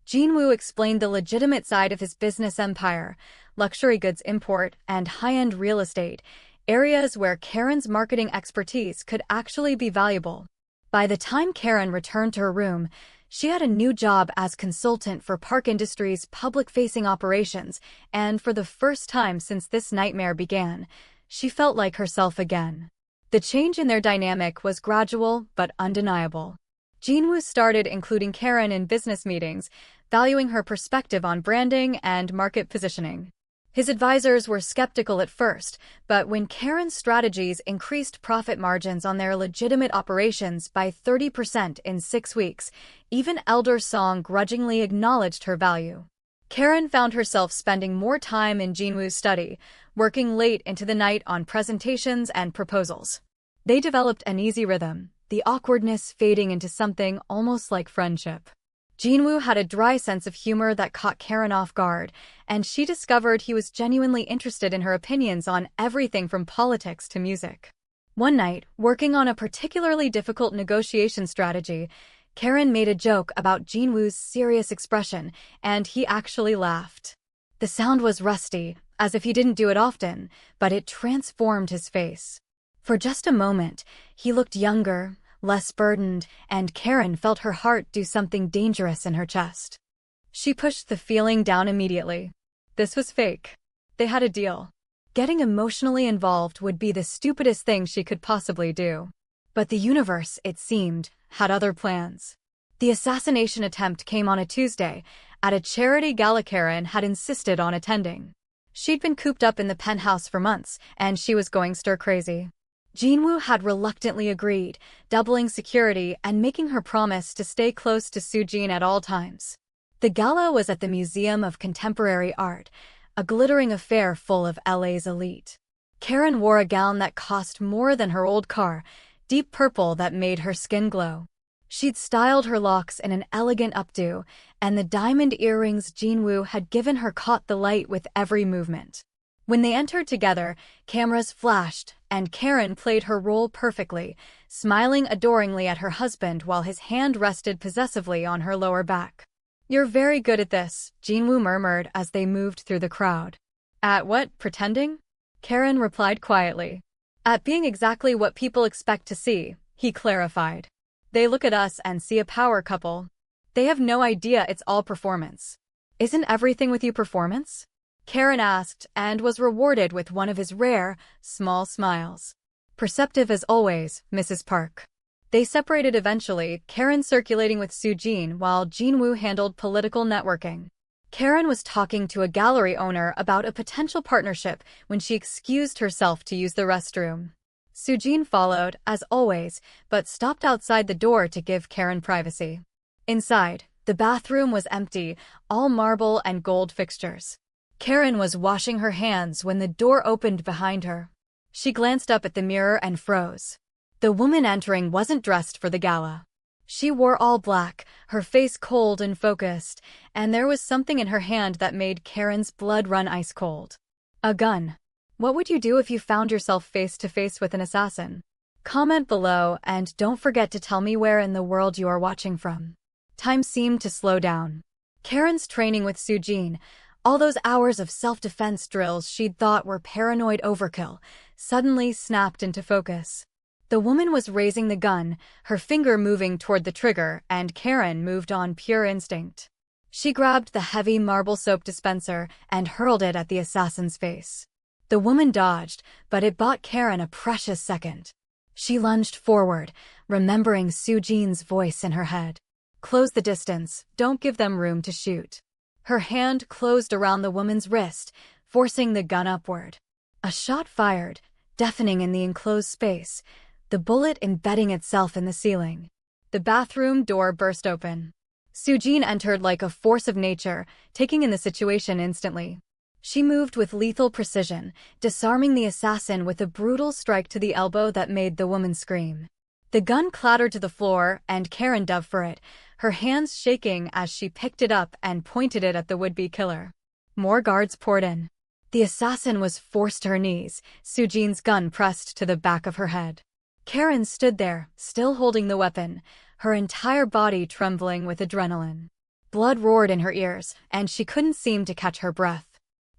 Jin-Woo explained the legitimate side of his business empire, luxury goods import and high-end real estate, areas where Karen's marketing expertise could actually be valuable. By the time Karen returned to her room, she had a new job as consultant for Park Industries' public-facing operations, and for the first time since this nightmare began, she felt like herself again. The change in their dynamic was gradual but undeniable. Jin-Woo started including Karen in business meetings, valuing her perspective on branding and market positioning. His advisors were skeptical at first, but when Karen's strategies increased profit margins on their legitimate operations by 30% in 6 weeks, even Elder Song grudgingly acknowledged her value. Karen found herself spending more time in Jin-Woo's study, working late into the night on presentations and proposals. They developed an easy rhythm, the awkwardness fading into something almost like friendship. Jin-Woo had a dry sense of humor that caught Karen off guard, and she discovered he was genuinely interested in her opinions on everything from politics to music. One night, working on a particularly difficult negotiation strategy, Karen made a joke about Jin-Woo's serious expression, and he actually laughed. The sound was rusty, as if he didn't do it often, but it transformed his face. For just a moment, he looked younger, less burdened, and Karen felt her heart do something dangerous in her chest. She pushed the feeling down immediately. This was fake. They had a deal. Getting emotionally involved would be the stupidest thing she could possibly do. But the universe, it seemed, had other plans. The assassination attempt came on a Tuesday, at a charity gala Karen had insisted on attending. She'd been cooped up in the penthouse for months, and she was going stir-crazy. Jin-Woo had reluctantly agreed, doubling security and making her promise to stay close to Soo-jin at all times. The gala was at the Museum of Contemporary Art, a glittering affair full of LA's elite. Karen wore a gown that cost more than her old car, deep purple that made her skin glow. She'd styled her locks in an elegant updo, and the diamond earrings Jin-Woo had given her caught the light with every movement. When they entered together, cameras flashed, and Karen played her role perfectly, smiling adoringly at her husband while his hand rested possessively on her lower back. "You're very good at this," Jin-Woo murmured as they moved through the crowd. "At what, pretending?" Karen replied quietly. "At being exactly what people expect to see," he clarified. "They look at us and see a power couple. They have no idea it's all performance." "Isn't everything with you performance?" Karen asked, and was rewarded with one of his rare, small smiles. "Perceptive as always, Mrs. Park." They separated eventually, Karen circulating with Soo-jin while Jin-Woo handled political networking. Karen was talking to a gallery owner about a potential partnership when she excused herself to use the restroom. Soo-jin followed, as always, but stopped outside the door to give Karen privacy. Inside, the bathroom was empty, all marble and gold fixtures. Karen was washing her hands when the door opened behind her. She glanced up at the mirror and froze. The woman entering wasn't dressed for the gala. She wore all black, her face cold and focused, and there was something in her hand that made Karen's blood run ice cold. A gun. What would you do if you found yourself face to face with an assassin? Comment below and don't forget to tell me where in the world you are watching from. Time seemed to slow down. Karen's training with Soo-jin, all those hours of self-defense drills she'd thought were paranoid overkill, suddenly snapped into focus. The woman was raising the gun, her finger moving toward the trigger, and Karen moved on pure instinct. She grabbed the heavy marble soap dispenser and hurled it at the assassin's face. The woman dodged, but it bought Karen a precious second. She lunged forward, remembering Soo-jin's voice in her head. "Close the distance, don't give them room to shoot." Her hand closed around the woman's wrist, forcing the gun upward. A shot fired, deafening in the enclosed space, the bullet embedding itself in the ceiling. The bathroom door burst open. Soo-jin entered like a force of nature, taking in the situation instantly. She moved with lethal precision, disarming the assassin with a brutal strike to the elbow that made the woman scream. The gun clattered to the floor, and Karen dove for it, her hands shaking as she picked it up and pointed it at the would-be killer. More guards poured in. The assassin was forced to her knees, Soo-jin's gun pressed to the back of her head. Karen stood there, still holding the weapon, her entire body trembling with adrenaline. Blood roared in her ears, and she couldn't seem to catch her breath.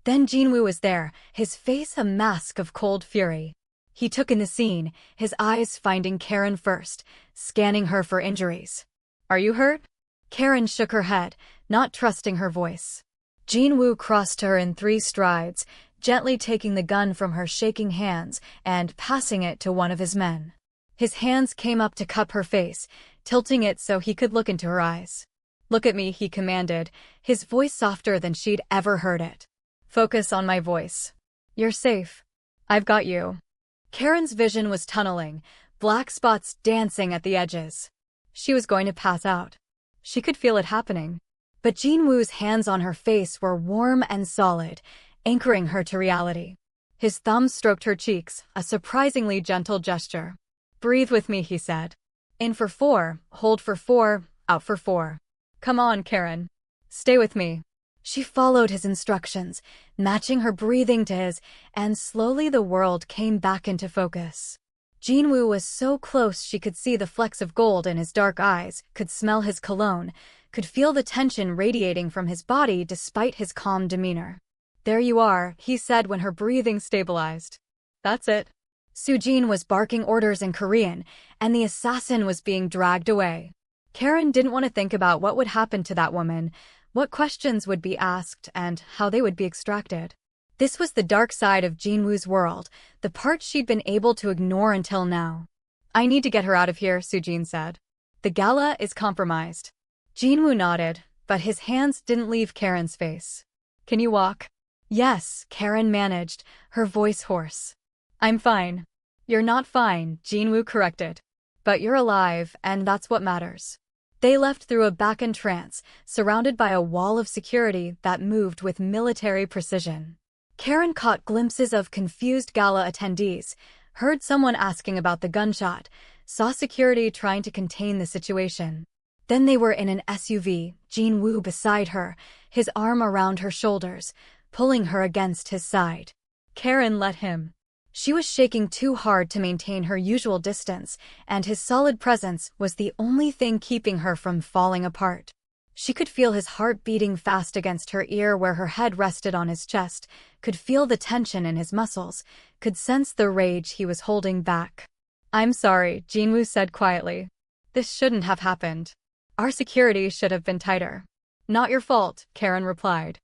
Then Jin-Woo was there, his face a mask of cold fury. He took in the scene, his eyes finding Karen first, scanning her for injuries. "Are you hurt?" Karen shook her head, not trusting her voice. Jin-Woo crossed to her in 3 strides, gently taking the gun from her shaking hands and passing it to one of his men. His hands came up to cup her face, tilting it so he could look into her eyes. "Look at me," he commanded, his voice softer than she'd ever heard it. "Focus on my voice. You're safe. I've got you." Karen's vision was tunneling, black spots dancing at the edges. She was going to pass out. She could feel it happening. But Jin-Woo's hands on her face were warm and solid, anchoring her to reality. His thumb stroked her cheeks, a surprisingly gentle gesture. "Breathe with me," he said. "In for 4, hold for 4, out for 4. Come on, Karen. Stay with me." She followed his instructions, matching her breathing to his, and slowly the world came back into focus. Jin-Woo was so close she could see the flecks of gold in his dark eyes, could smell his cologne, could feel the tension radiating from his body despite his calm demeanor. "There you are," he said when her breathing stabilized. "That's it." Soo-jin was barking orders in Korean, and the assassin was being dragged away. Karen didn't want to think about what would happen to that woman, what questions would be asked, and how they would be extracted. This was the dark side of Jin-Woo's world, the part she'd been able to ignore until now. "I need to get her out of here," Soo-jin said. "The gala is compromised." Jin-Woo nodded, but his hands didn't leave Karen's face. "Can you walk?" "Yes," Karen managed, her voice hoarse. "I'm fine." "You're not fine," Jin-Woo corrected. "But you're alive, and that's what matters." They left through a back entrance, surrounded by a wall of security that moved with military precision. Karen caught glimpses of confused gala attendees, heard someone asking about the gunshot, saw security trying to contain the situation. Then they were in an SUV, Jin-Woo beside her, his arm around her shoulders, pulling her against his side. Karen let him. She was shaking too hard to maintain her usual distance, and his solid presence was the only thing keeping her from falling apart. She could feel his heart beating fast against her ear where her head rested on his chest, could feel the tension in his muscles, could sense the rage he was holding back. "I'm sorry," Jin-Woo said quietly. "This shouldn't have happened. Our security should have been tighter." "Not your fault," Karen replied.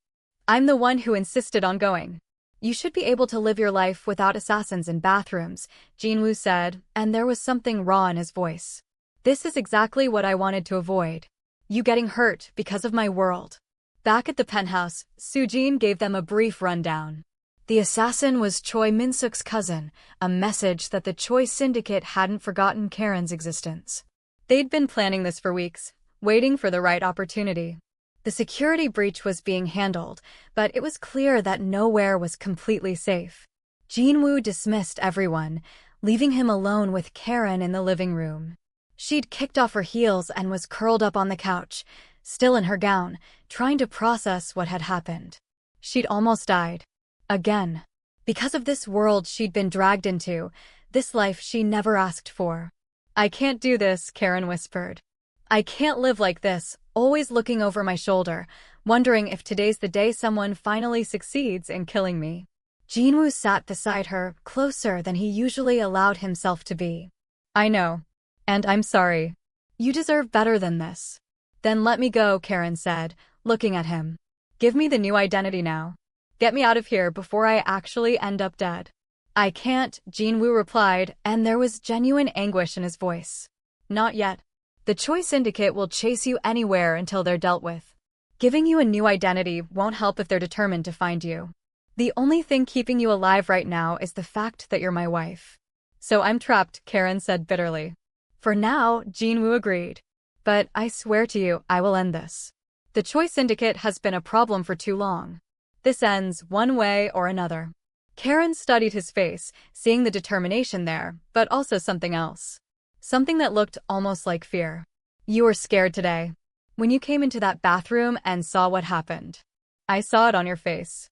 "I'm the one who insisted on going." "You should be able to live your life without assassins in bathrooms," Jin-Woo said, and there was something raw in his voice. "This is exactly what I wanted to avoid. You getting hurt because of my world." Back at the penthouse, Soo-jin gave them a brief rundown. The assassin was Choi Min-suk's cousin, a message that the Choi Syndicate hadn't forgotten Karen's existence. They'd been planning this for weeks, waiting for the right opportunity. The security breach was being handled, but it was clear that nowhere was completely safe. Jin-Woo dismissed everyone, leaving him alone with Karen in the living room. She'd kicked off her heels and was curled up on the couch, still in her gown, trying to process what had happened. She'd almost died. Again. Because of this world she'd been dragged into, this life she never asked for. "I can't do this," Karen whispered. "I can't live like this, always looking over my shoulder, wondering if today's the day someone finally succeeds in killing me." Jin-Woo sat beside her, closer than he usually allowed himself to be. "I know. And I'm sorry. You deserve better than this." "Then let me go," Karen said, looking at him. "Give me the new identity now. Get me out of here before I actually end up dead." "I can't," Jin-Woo replied, and there was genuine anguish in his voice. "Not yet. The Choi Syndicate will chase you anywhere until they're dealt with. Giving you a new identity won't help if they're determined to find you. The only thing keeping you alive right now is the fact that you're my wife." "So I'm trapped," Karen said bitterly. "For now," Jin-Woo agreed. "But I swear to you, I will end this. The Choi Syndicate has been a problem for too long. This ends one way or another." Karen studied his face, seeing the determination there, but also something else. Something that looked almost like fear. "You were scared today. When you came into that bathroom and saw what happened. I saw it on your face."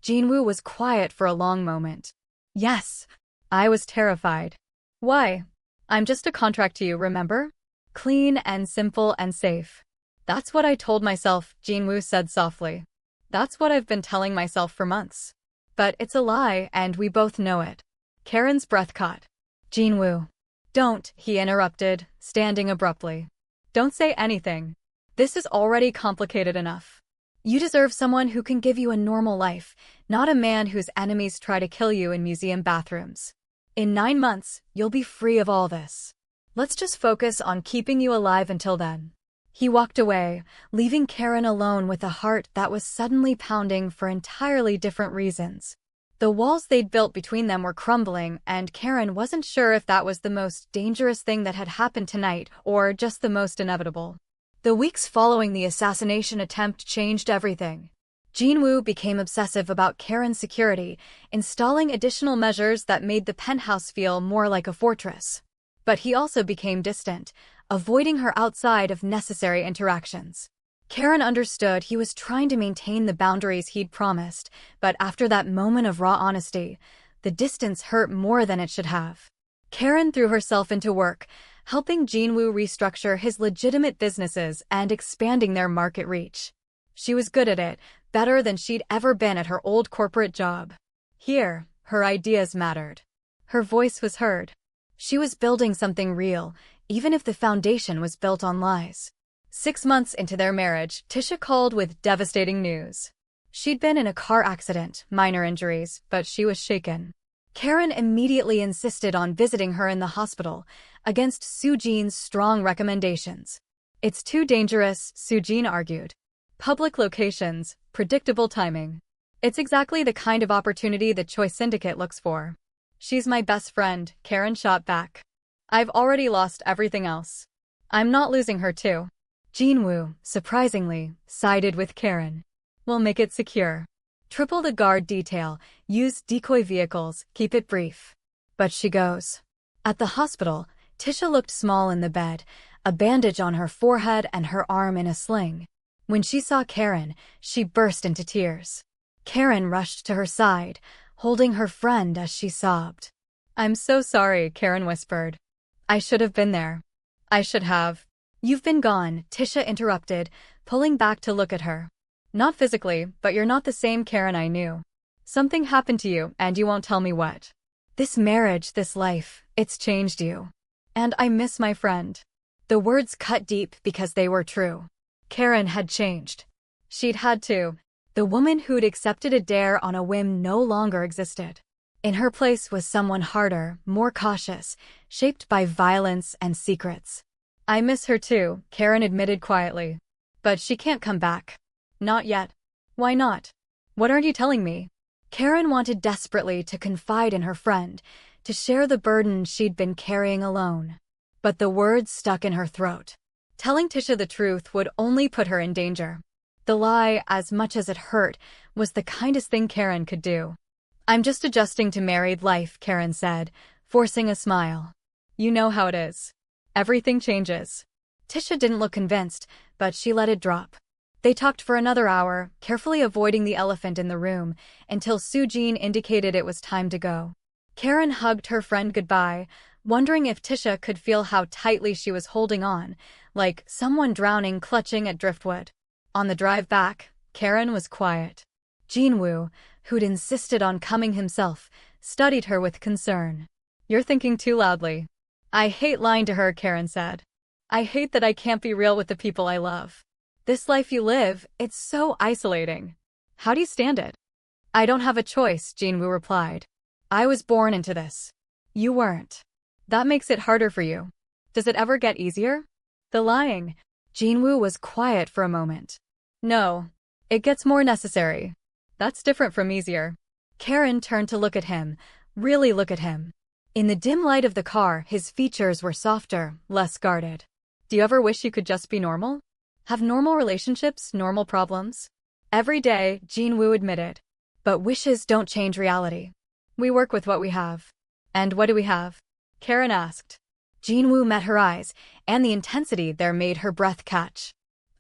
Jin-Woo was quiet for a long moment. "Yes. I was terrified." "Why?" "I'm just a contract to you, remember? Clean and simple and safe." That's what I told myself, Jin-Woo said softly. That's what I've been telling myself for months. But it's a lie, and we both know it. Karen's breath caught. Jin-Woo. Don't, he interrupted, standing abruptly. Don't say anything. This is already complicated enough. You deserve someone who can give you a normal life, not a man whose enemies try to kill you in museum bathrooms. In 9 months, you'll be free of all this. Let's just focus on keeping you alive until then. He walked away, leaving Karen alone with a heart that was suddenly pounding for entirely different reasons. The walls they'd built between them were crumbling, and Karen wasn't sure if that was the most dangerous thing that had happened tonight or just the most inevitable. The weeks following the assassination attempt changed everything. Jin-Woo became obsessive about Karen's security, installing additional measures that made the penthouse feel more like a fortress. But he also became distant, avoiding her outside of necessary interactions. Karen understood he was trying to maintain the boundaries he'd promised, but after that moment of raw honesty, the distance hurt more than it should have. Karen threw herself into work, helping Jin-Woo restructure his legitimate businesses and expanding their market reach. She was good at it, better than she'd ever been at her old corporate job. Here, her ideas mattered. Her voice was heard. She was building something real, even if the foundation was built on lies. 6 months into their marriage, Tisha called with devastating news. She'd been in a car accident, minor injuries, but she was shaken. Karen immediately insisted on visiting her in the hospital, against Soo-jin's strong recommendations. It's too dangerous, Soo-jin argued. Public locations, predictable timing. It's exactly the kind of opportunity the Choi Syndicate looks for. She's my best friend, Karen shot back. I've already lost everything else. I'm not losing her too. Jin-Woo, surprisingly, sided with Karen. We'll make it secure. Triple the guard detail, use decoy vehicles, keep it brief. But she goes. At the hospital, Tisha looked small in the bed, a bandage on her forehead and her arm in a sling. When she saw Karen, she burst into tears. Karen rushed to her side, holding her friend as she sobbed. I'm so sorry, Karen whispered. I should have been there. I should have. You've been gone, Tisha interrupted, pulling back to look at her. Not physically, but you're not the same Karen I knew. Something happened to you, and you won't tell me what. This marriage, this life, it's changed you. And I miss my friend. The words cut deep because they were true. Karen had changed. She'd had to. The woman who'd accepted a dare on a whim no longer existed. In her place was someone harder, more cautious, shaped by violence and secrets. I miss her too, Karen admitted quietly. But she can't come back. Not yet. Why not? What aren't you telling me? Karen wanted desperately to confide in her friend, to share the burden she'd been carrying alone. But the words stuck in her throat. Telling Tisha the truth would only put her in danger. The lie, as much as it hurt, was the kindest thing Karen could do. I'm just adjusting to married life, Karen said, forcing a smile. You know how it is. Everything changes. Tisha didn't look convinced, but she let it drop. They talked for another hour, carefully avoiding the elephant in the room, until Soo-jin indicated it was time to go. Karen hugged her friend goodbye, wondering if Tisha could feel how tightly she was holding on, like someone drowning clutching at driftwood. On the drive back, Karen was quiet. Jin-Woo, who'd insisted on coming himself, studied her with concern. You're thinking too loudly. I hate lying to her, Karen said. I hate that I can't be real with the people I love. This life you live, it's so isolating. How do you stand it? I don't have a choice, Jin-Woo replied. I was born into this. You weren't. That makes it harder for you. Does it ever get easier? The lying. Jin-Woo was quiet for a moment. No. It gets more necessary. That's different from easier. Karen turned to look at him, really look at him. In the dim light of the car, his features were softer, less guarded. Do you ever wish you could just be normal? Have normal relationships, normal problems? Every day, Jin-Woo admitted. But wishes don't change reality. We work with what we have. And what do we have? Karen asked. Jin-Woo met her eyes, and the intensity there made her breath catch.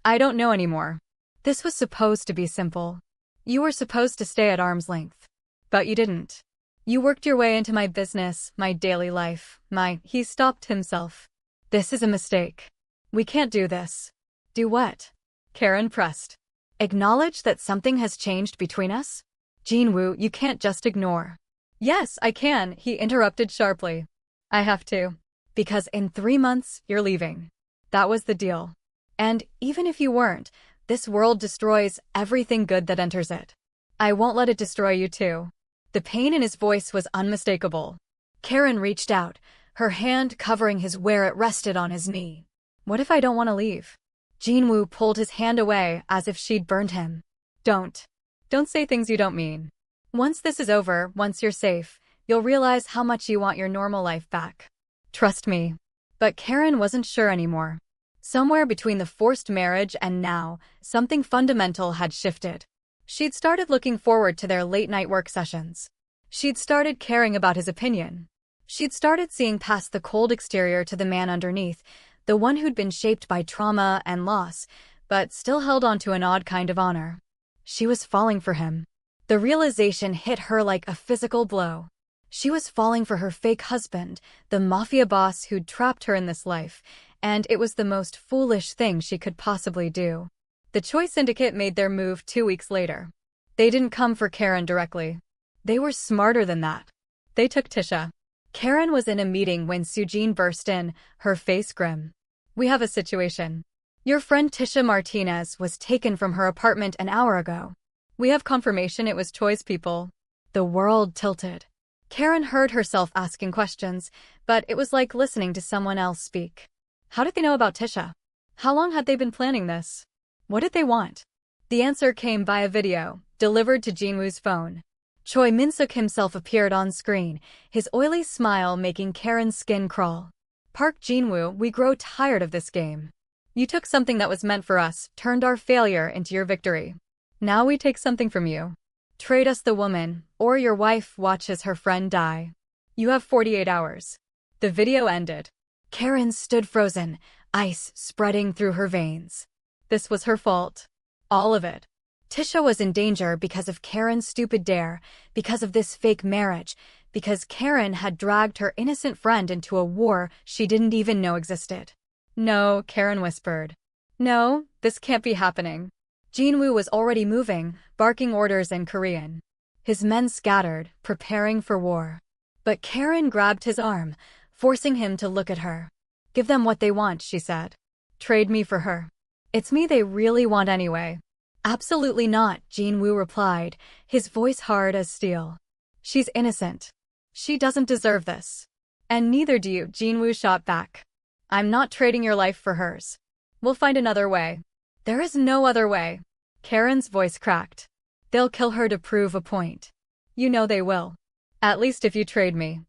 I don't know anymore. This was supposed to be simple. You were supposed to stay at arm's length. But you didn't. You worked your way into my business, my daily life, He stopped himself. This is a mistake. We can't do this. Do what? Karen pressed. Acknowledge that something has changed between us? Jin-Woo, you can't just ignore. Yes, I can, he interrupted sharply. I have to. Because in 3 months, you're leaving. That was the deal. And even if you weren't, this world destroys everything good that enters it. I won't let it destroy you too. The pain in his voice was unmistakable. Karen reached out, her hand covering his where it rested on his knee. What if I don't want to leave? Jin-Woo pulled his hand away as if she'd burned him. Don't say things you don't mean. Once this is over, once you're safe, you'll realize how much you want your normal life back. Trust me. But Karen wasn't sure anymore. Somewhere between the forced marriage and now, something fundamental had shifted. She'd started looking forward to their late-night work sessions. She'd started caring about his opinion. She'd started seeing past the cold exterior to the man underneath, the one who'd been shaped by trauma and loss, but still held on to an odd kind of honor. She was falling for him. The realization hit her like a physical blow. She was falling for her fake husband, the mafia boss who'd trapped her in this life, and it was the most foolish thing she could possibly do. The Choi Syndicate made their move 2 weeks later. They didn't come for Karen directly. They were smarter than that. They took Tisha. Karen was in a meeting when Sujin burst in, her face grim. We have a situation. Your friend Tisha Martinez was taken from her apartment an hour ago. We have confirmation it was Choi's people. The world tilted. Karen heard herself asking questions, but it was like listening to someone else speak. How did they know about Tisha? How long had they been planning this? What did they want? The answer came via video, delivered to Jin-Woo's phone. Choi Min-suk himself appeared on screen, his oily smile making Karen's skin crawl. Park Jin-Woo, we grow tired of this game. You took something that was meant for us, turned our failure into your victory. Now we take something from you. Trade us the woman, or your wife watches her friend die. You have 48 hours. The video ended. Karen stood frozen, ice spreading through her veins. This was her fault. All of it. Tisha was in danger because of Karen's stupid dare, because of this fake marriage, because Karen had dragged her innocent friend into a war she didn't even know existed. No, Karen whispered. No, this can't be happening. Jin-Woo was already moving, barking orders in Korean. His men scattered, preparing for war. But Karen grabbed his arm, forcing him to look at her. Give them what they want, she said. Trade me for her. It's me they really want anyway. Absolutely not, Jin-Woo replied, his voice hard as steel. She's innocent. She doesn't deserve this. And neither do you, Jin-Woo shot back. I'm not trading your life for hers. We'll find another way. There is no other way. Karen's voice cracked. They'll kill her to prove a point. You know they will. At least if you trade me.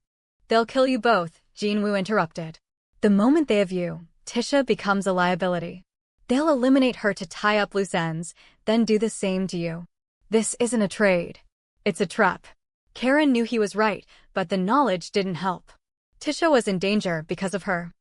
They'll kill you both, Jin-Woo interrupted. The moment they have you, Tisha becomes a liability. They'll eliminate her to tie up loose ends, then do the same to you. This isn't a trade. It's a trap. Karen knew he was right, but the knowledge didn't help. Tisha was in danger because of her.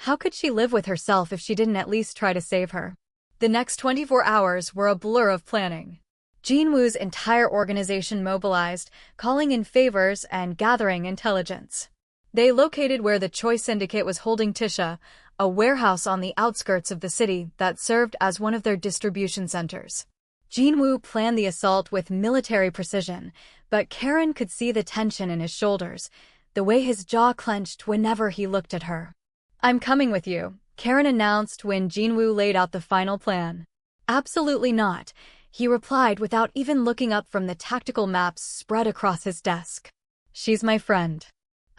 How could she live with herself if she didn't at least try to save her? The next 24 hours were a blur of planning. Jin-Woo's entire organization mobilized, calling in favors and gathering intelligence. They located where the Choi Syndicate was holding Tisha, a warehouse on the outskirts of the city that served as one of their distribution centers. Jin-Woo planned the assault with military precision, but Karen could see the tension in his shoulders, the way his jaw clenched whenever he looked at her. I'm coming with you, Karen announced when Jin-Woo laid out the final plan. Absolutely not, he replied without even looking up from the tactical maps spread across his desk. She's my friend.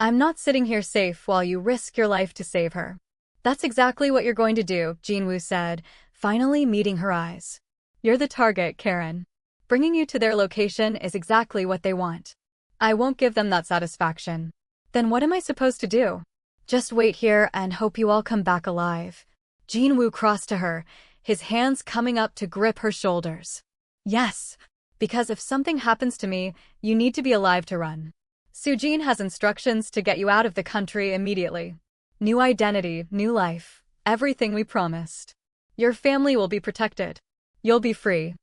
I'm not sitting here safe while you risk your life to save her. That's exactly what you're going to do, Jin-Woo said, finally meeting her eyes. You're the target, Karen. Bringing you to their location is exactly what they want. I won't give them that satisfaction. Then what am I supposed to do? Just wait here and hope you all come back alive. Jin-Woo crossed to her, his hands coming up to grip her shoulders. Yes, because if something happens to me, you need to be alive to run. Sujin has instructions to get you out of the country immediately. New identity, new life, everything we promised. Your family will be protected. You'll be free.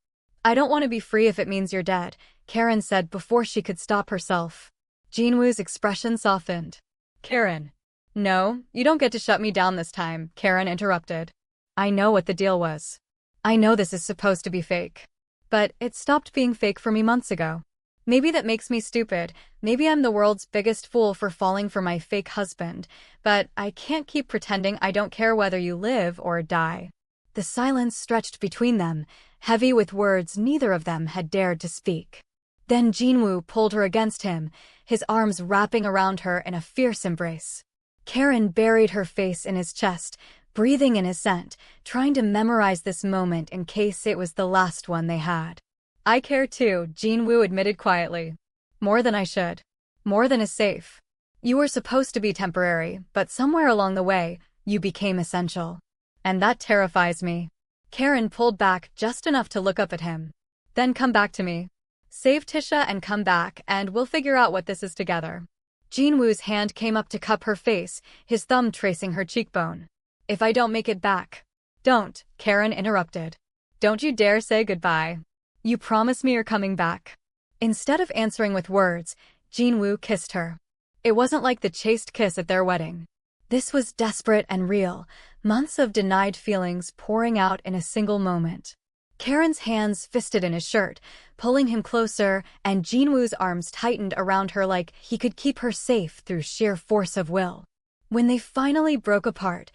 I don't want to be free if it means you're dead, Karen said before she could stop herself. Jin-Woo's expression softened. Karen. No, you don't get to shut me down this time, Karen interrupted. I know what the deal was. I know this is supposed to be fake. But it stopped being fake for me months ago. Maybe that makes me stupid. Maybe I'm the world's biggest fool for falling for my fake husband. But I can't keep pretending I don't care whether you live or die. The silence stretched between them, heavy with words neither of them had dared to speak. Then Jin-Woo pulled her against him, his arms wrapping around her in a fierce embrace. Karen buried her face in his chest, breathing in his scent, trying to memorize this moment in case it was the last one they had. I care too, Jin-Woo admitted quietly. More than I should. More than is safe. You were supposed to be temporary, but somewhere along the way, you became essential. And that terrifies me. Karen pulled back just enough to look up at him. Then come back to me. Save Tisha and come back, and we'll figure out what this is together. Jin-Woo's hand came up to cup her face, his thumb tracing her cheekbone. If I don't make it back. Don't, Karen interrupted. Don't you dare say goodbye. You promise me you're coming back. Instead of answering with words, Jin-Woo kissed her. It wasn't like the chaste kiss at their wedding. This was desperate and real, months of denied feelings pouring out in a single moment. Karen's hands fisted in his shirt, pulling him closer, and Jin-Woo's arms tightened around her like he could keep her safe through sheer force of will. When they finally broke apart,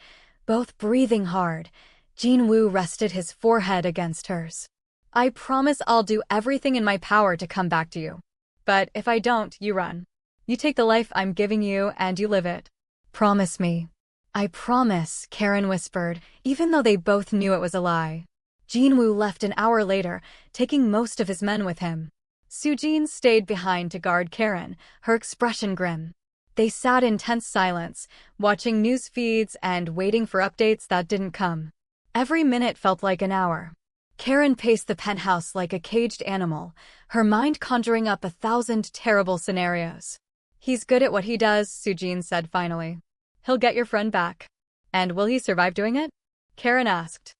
both breathing hard, Jin-Woo rested his forehead against hers. I promise I'll do everything in my power to come back to you. But if I don't, you run. You take the life I'm giving you and you live it. Promise me. I promise, Karen whispered, even though they both knew it was a lie. Jin-Woo left an hour later, taking most of his men with him. Soo-jin stayed behind to guard Karen, her expression grim. They sat in tense silence, watching news feeds and waiting for updates that didn't come. Every minute felt like an hour. Karen paced the penthouse like a caged animal, her mind conjuring up 1,000 terrible scenarios. He's good at what he does, Soo-jin said finally. He'll get your friend back. And will he survive doing it? Karen asked.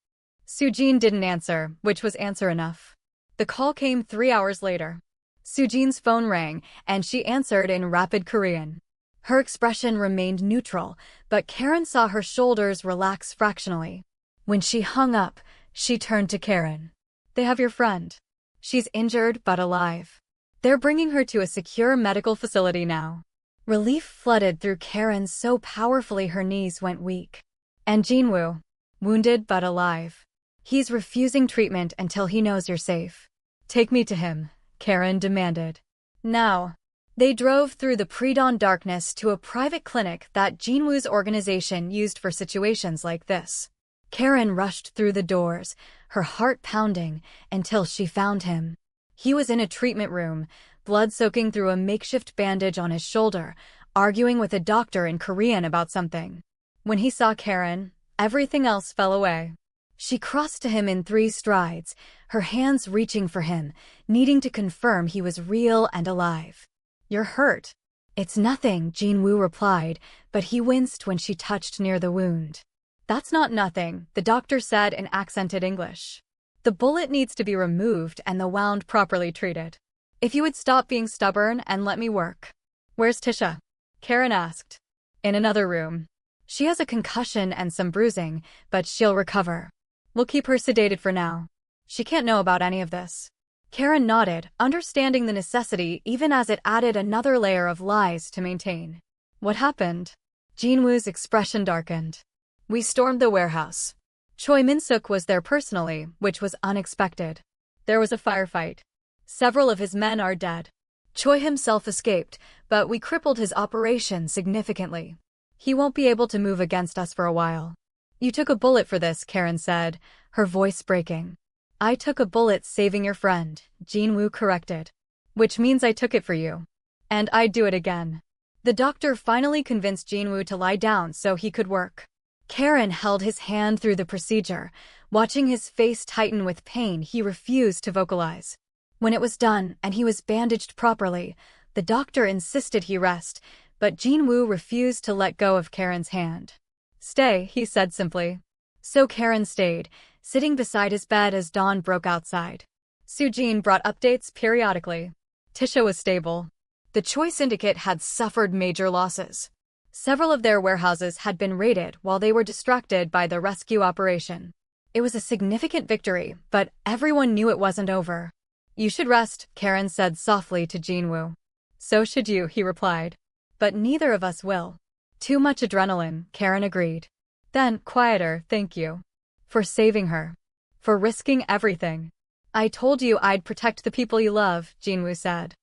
Soo-jin didn't answer, which was answer enough. The call came 3 hours later. Soo-jin's phone rang, and she answered in rapid Korean. Her expression remained neutral, but Karen saw her shoulders relax fractionally. When she hung up, she turned to Karen. They have your friend. She's injured but alive. They're bringing her to a secure medical facility now. Relief flooded through Karen so powerfully her knees went weak. And Jin-Woo, wounded but alive. He's refusing treatment until he knows you're safe. Take me to him, Karen demanded. Now. They drove through the pre-dawn darkness to a private clinic that Jin-Woo's organization used for situations like this. Karen rushed through the doors, her heart pounding, until she found him. He was in a treatment room, blood soaking through a makeshift bandage on his shoulder, arguing with a doctor in Korean about something. When he saw Karen, everything else fell away. She crossed to him in 3 strides, her hands reaching for him, needing to confirm he was real and alive. You're hurt. It's nothing, Jin-Woo replied, but he winced when she touched near the wound. That's not nothing, the doctor said in accented English. The bullet needs to be removed and the wound properly treated. If you would stop being stubborn and let me work. Where's Tisha? Karen asked. In another room. She has a concussion and some bruising, but she'll recover. We'll keep her sedated for now. She can't know about any of this. Karen nodded, understanding the necessity even as it added another layer of lies to maintain. What happened? Jin-Woo's expression darkened. We stormed the warehouse. Choi Min-suk was there personally, which was unexpected. There was a firefight. Several of his men are dead. Choi himself escaped, but we crippled his operation significantly. He won't be able to move against us for a while. You took a bullet for this, Karen said, her voice breaking. I took a bullet saving your friend, Jin-Woo corrected. Which means I took it for you. And I'd do it again. The doctor finally convinced Jin-Woo to lie down so he could work. Karen held his hand through the procedure, watching his face tighten with pain he refused to vocalize. When it was done and he was bandaged properly, the doctor insisted he rest, but Jin-Woo refused to let go of Karen's hand. Stay, he said simply. So Karen stayed, sitting beside his bed as dawn broke outside. Soo-jin brought updates periodically. Tisha was stable. The Choi Syndicate had suffered major losses. Several of their warehouses had been raided while they were distracted by the rescue operation. It was a significant victory, but everyone knew it wasn't over. You should rest, Karen said softly to Jin-Woo. So should you, he replied. But neither of us will. Too much adrenaline, Karen agreed. Then, quieter, thank you. For saving her. For risking everything. I told you I'd protect the people you love, Jin-Woo said.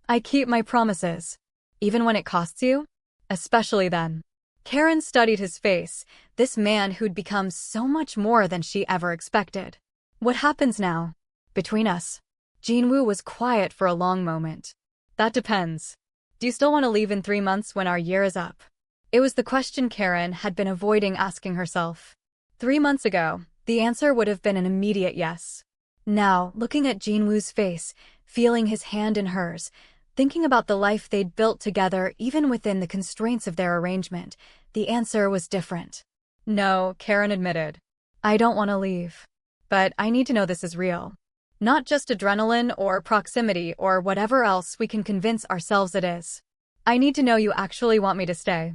I keep my promises. Even when it costs you? Especially then. Karen studied his face, this man who'd become so much more than she ever expected. What happens now? Between us? Jin-Woo was quiet for a long moment. That depends. Do you still want to leave in 3 months when our year is up? It was the question Karen had been avoiding asking herself. 3 months ago, the answer would have been an immediate yes. Now, looking at Jin-Woo's face, feeling his hand in hers, thinking about the life they'd built together even within the constraints of their arrangement, the answer was different. No, Karen admitted. I don't want to leave. But I need to know this is real. Not just adrenaline or proximity or whatever else we can convince ourselves it is. I need to know you actually want me to stay.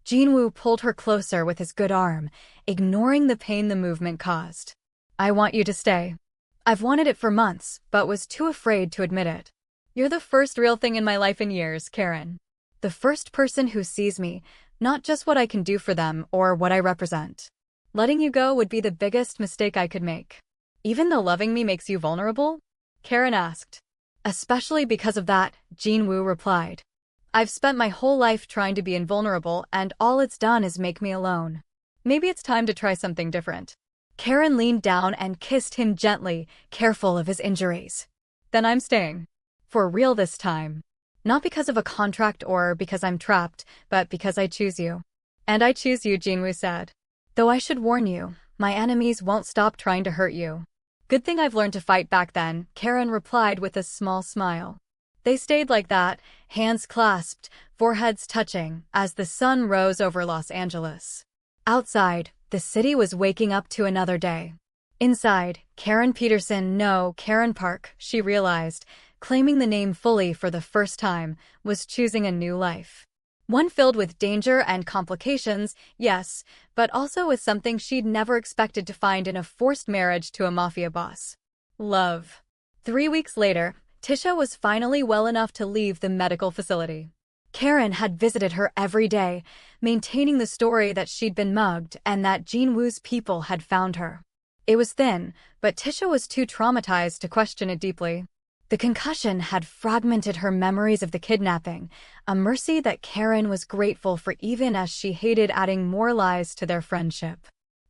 Jin-Woo pulled her closer with his good arm, ignoring the pain the movement caused. I want you to stay. I've wanted it for months, but was too afraid to admit it. You're the first real thing in my life in years, Karen. The first person who sees me, not just what I can do for them or what I represent. Letting you go would be the biggest mistake I could make. Even though loving me makes you vulnerable? Karen asked. Especially because of that, Jin-Woo replied. I've spent my whole life trying to be invulnerable and all it's done is make me alone. Maybe it's time to try something different. Karen leaned down and kissed him gently, careful of his injuries. Then I'm staying. For real this time. Not because of a contract or because I'm trapped, but because I choose you. And I choose you, Jin-Woo said. Though I should warn you, my enemies won't stop trying to hurt you. Good thing I've learned to fight back then, Karen replied with a small smile. They stayed like that, hands clasped, foreheads touching, as the sun rose over Los Angeles. Outside, the city was waking up to another day. Inside, Karen Park, she realized, claiming the name fully for the first time, was choosing a new life. One filled with danger and complications, yes, but also with something she'd never expected to find in a forced marriage to a mafia boss. Love. 3 weeks later, Tisha was finally well enough to leave the medical facility. Karen had visited her every day, maintaining the story that she'd been mugged and that Jin-Woo's people had found her. It was thin, but Tisha was too traumatized to question it deeply. The concussion had fragmented her memories of the kidnapping, a mercy that Karen was grateful for even as she hated adding more lies to their friendship.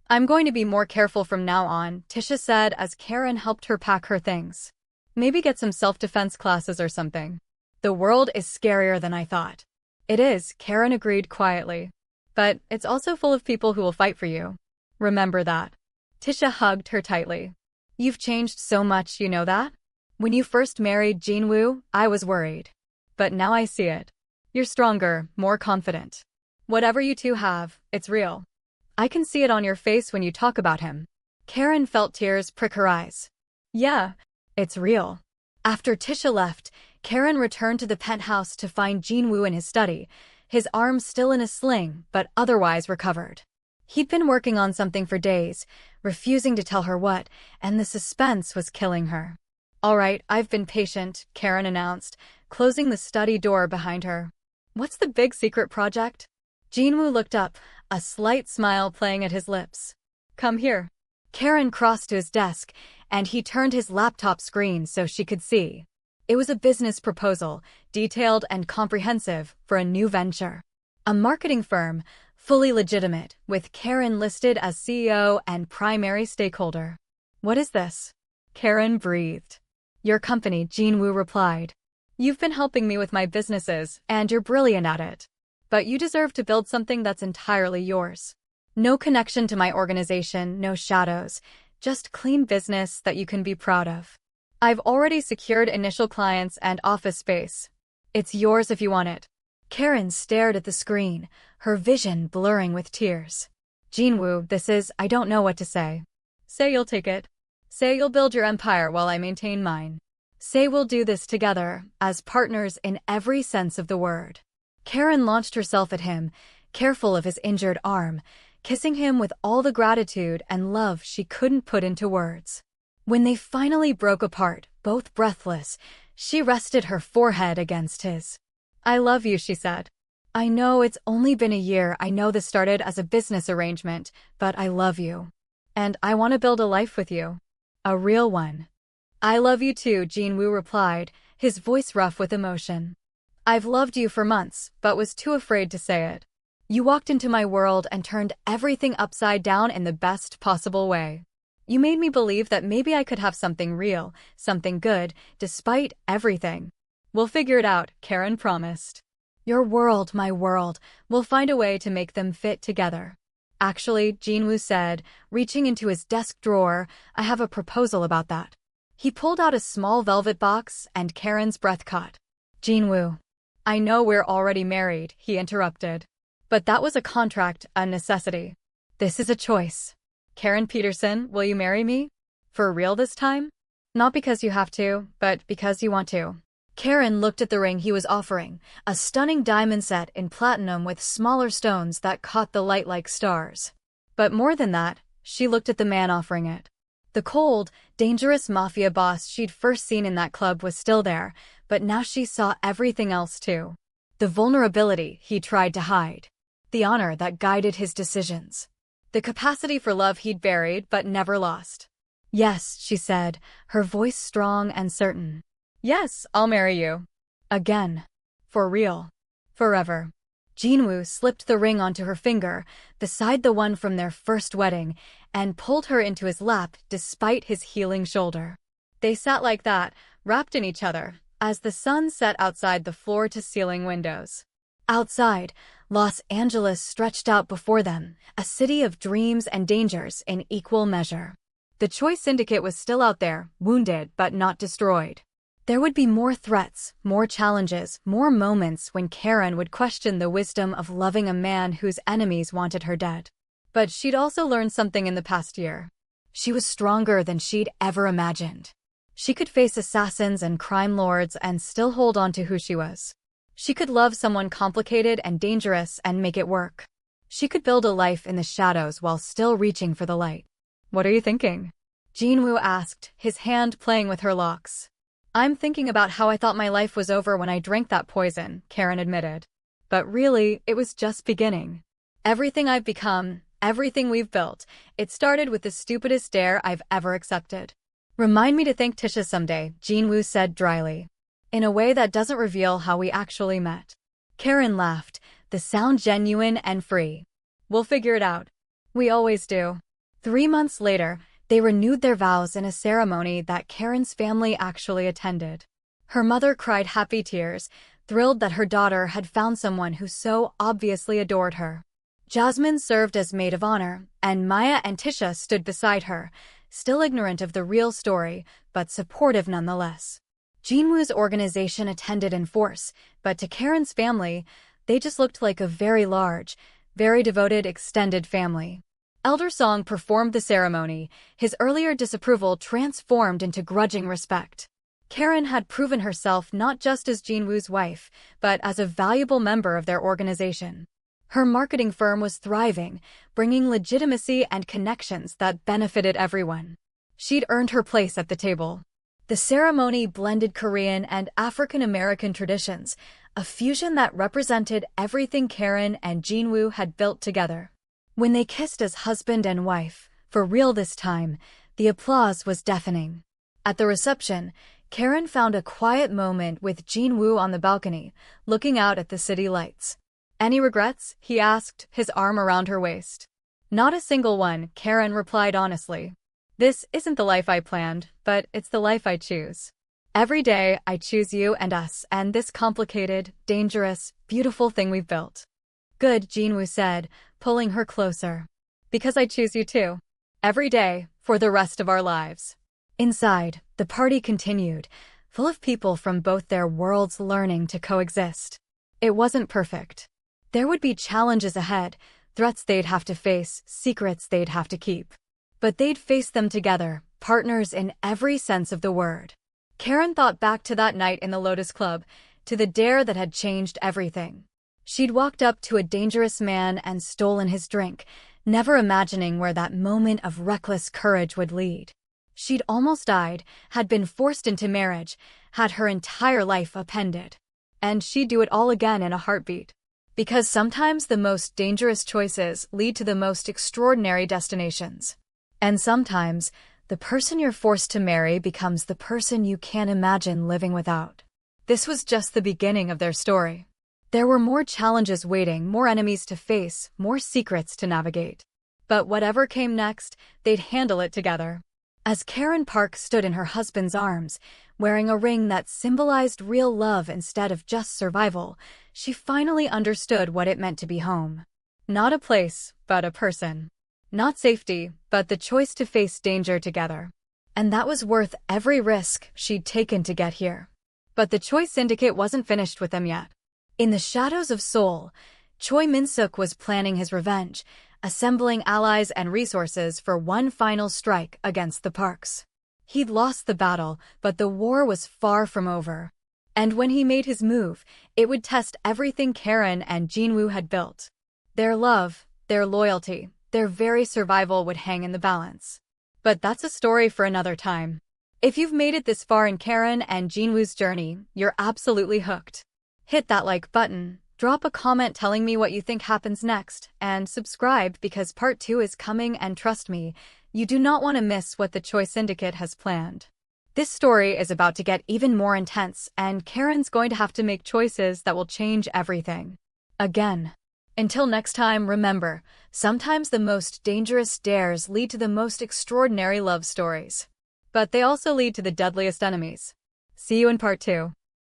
I'm going to be more careful from now on, Tisha said as Karen helped her pack her things. Maybe get some self-defense classes or something. The world is scarier than I thought. It is, Karen agreed quietly. But it's also full of people who will fight for you. Remember that. Tisha hugged her tightly. You've changed so much, you know that? When you first married Jin-Woo, I was worried. But now I see it. You're stronger, more confident. Whatever you two have, it's real. I can see it on your face when you talk about him. Karen felt tears prick her eyes. Yeah, it's real. After Tisha left, Karen returned to the penthouse to find Jin-Woo in his study, his arm still in a sling but otherwise recovered. He'd been working on something for days, refusing to tell her what, and the suspense was killing her. All right, I've been patient, Karen announced, closing the study door behind her. What's the big secret project? Jin-Woo looked up, a slight smile playing at his lips. Come here. Karen crossed to his desk, and he turned his laptop screen so she could see. It was a business proposal, detailed and comprehensive, for a new venture. A marketing firm, fully legitimate, with Karen listed as CEO and primary stakeholder. What is this? Karen breathed. Your company, Jin-Woo replied. You've been helping me with my businesses, and you're brilliant at it. But you deserve to build something that's entirely yours. No connection to my organization, no shadows, just clean business that you can be proud of. I've already secured initial clients and office space. It's yours if you want it. Karen stared at the screen, her vision blurring with tears. Jin-Woo, I don't know what to say. Say you'll take it. Say you'll build your empire while I maintain mine. Say we'll do this together, as partners in every sense of the word. Karen launched herself at him, careful of his injured arm, kissing him with all the gratitude and love she couldn't put into words. When they finally broke apart, both breathless, she rested her forehead against his. "I love you," she said. "I know it's only been a year. I know this started as a business arrangement, but I love you. And I want to build a life with you. A real one." "I love you too," Jin-Woo replied, his voice rough with emotion. "I've loved you for months, but was too afraid to say it. You walked into my world and turned everything upside down in the best possible way. You made me believe that maybe I could have something real, something good, despite everything. We'll figure it out," Karen promised. "Your world, my world. We'll find a way to make them fit together." "Actually," Jin-Woo said, reaching into his desk drawer, "I have a proposal about that." He pulled out a small velvet box, and Karen's breath caught. "Jin-Woo, I know we're already married," he interrupted. "But that was a contract, a necessity. This is a choice. Karen Peterson, will you marry me? For real this time? Not because you have to, but because you want to." Karen looked at the ring he was offering, a stunning diamond set in platinum with smaller stones that caught the light like stars. But more than that, she looked at the man offering it. The cold, dangerous Mafia boss she'd first seen in that club was still there, but now she saw everything else too. The vulnerability he tried to hide. The honor that guided his decisions. The capacity for love he'd buried but never lost. "Yes," she said, her voice strong and certain. "Yes, I'll marry you. Again. For real. Forever." Jin-Woo slipped the ring onto her finger, beside the one from their first wedding, and pulled her into his lap despite his healing shoulder. They sat like that, wrapped in each other, as the sun set outside the floor-to-ceiling windows. Outside, Los Angeles stretched out before them, a city of dreams and dangers in equal measure. The Choi Syndicate was still out there, wounded but not destroyed. There would be more threats, more challenges, more moments when Karen would question the wisdom of loving a man whose enemies wanted her dead. But she'd also learned something in the past year. She was stronger than she'd ever imagined. She could face assassins and crime lords and still hold on to who she was. She could love someone complicated and dangerous and make it work. She could build a life in the shadows while still reaching for the light. "What are you thinking?" Jin-Woo asked, his hand playing with her locks. "I'm thinking about how I thought my life was over when I drank that poison," Karen admitted. "But really, it was just beginning. Everything I've become, everything we've built, it started with the stupidest dare I've ever accepted." "Remind me to thank Tisha someday," Jin-Woo said dryly. "In a way that doesn't reveal how we actually met." Karen laughed, the sound genuine and free. "We'll figure it out. We always do." 3 months later, they renewed their vows in a ceremony that Karen's family actually attended. Her mother cried happy tears, thrilled that her daughter had found someone who so obviously adored her. Jasmine served as maid of honor, and Maya and Tisha stood beside her, still ignorant of the real story, but supportive nonetheless. Jin-Woo's organization attended in force, but to Karen's family, they just looked like a very large, very devoted extended family. Elder Song performed the ceremony, his earlier disapproval transformed into grudging respect. Karen had proven herself not just as Jin-Woo's wife, but as a valuable member of their organization. Her marketing firm was thriving, bringing legitimacy and connections that benefited everyone. She'd earned her place at the table. The ceremony blended Korean and African American traditions, a fusion that represented everything Karen and Jin-Woo had built together. When they kissed as husband and wife, for real this time, the applause was deafening. At the reception, Karen found a quiet moment with Jin-Woo on the balcony, looking out at the city lights. "Any regrets?" he asked, his arm around her waist. "Not a single one," Karen replied honestly. "This isn't the life I planned, but it's the life I choose. Every day, I choose you and us and this complicated, dangerous, beautiful thing we've built." "Good," Jin-Woo said, pulling her closer. "Because I choose you too. Every day, for the rest of our lives." Inside, the party continued, full of people from both their worlds learning to coexist. It wasn't perfect. There would be challenges ahead, threats they'd have to face, secrets they'd have to keep. But they'd face them together, partners in every sense of the word. Karen thought back to that night in the Lotus Club, to the dare that had changed everything. She'd walked up to a dangerous man and stolen his drink, never imagining where that moment of reckless courage would lead. She'd almost died, had been forced into marriage, had her entire life upended. And she'd do it all again in a heartbeat. Because sometimes the most dangerous choices lead to the most extraordinary destinations. And sometimes, the person you're forced to marry becomes the person you can't imagine living without. This was just the beginning of their story. There were more challenges waiting, more enemies to face, more secrets to navigate. But whatever came next, they'd handle it together. As Karen Park stood in her husband's arms, wearing a ring that symbolized real love instead of just survival, she finally understood what it meant to be home. Not a place, but a person. Not safety, but the choice to face danger together. And that was worth every risk she'd taken to get here. But the Choi Syndicate wasn't finished with them yet. In the shadows of Seoul, Choi Min-suk was planning his revenge, assembling allies and resources for one final strike against the Parks. He'd lost the battle, but the war was far from over. And when he made his move, it would test everything Karen and Jin-Woo had built. Their love, their loyalty, their very survival would hang in the balance. But that's a story for another time. If you've made it this far in Karen and Jin-Woo's journey, you're absolutely hooked. Hit that like button, drop a comment telling me what you think happens next, and subscribe because part 2 is coming, and trust me, you do not want to miss what the Choi Syndicate has planned. This story is about to get even more intense, and Karen's going to have to make choices that will change everything. Again. Until next time, remember, sometimes the most dangerous dares lead to the most extraordinary love stories. But they also lead to the deadliest enemies. See you in part 2.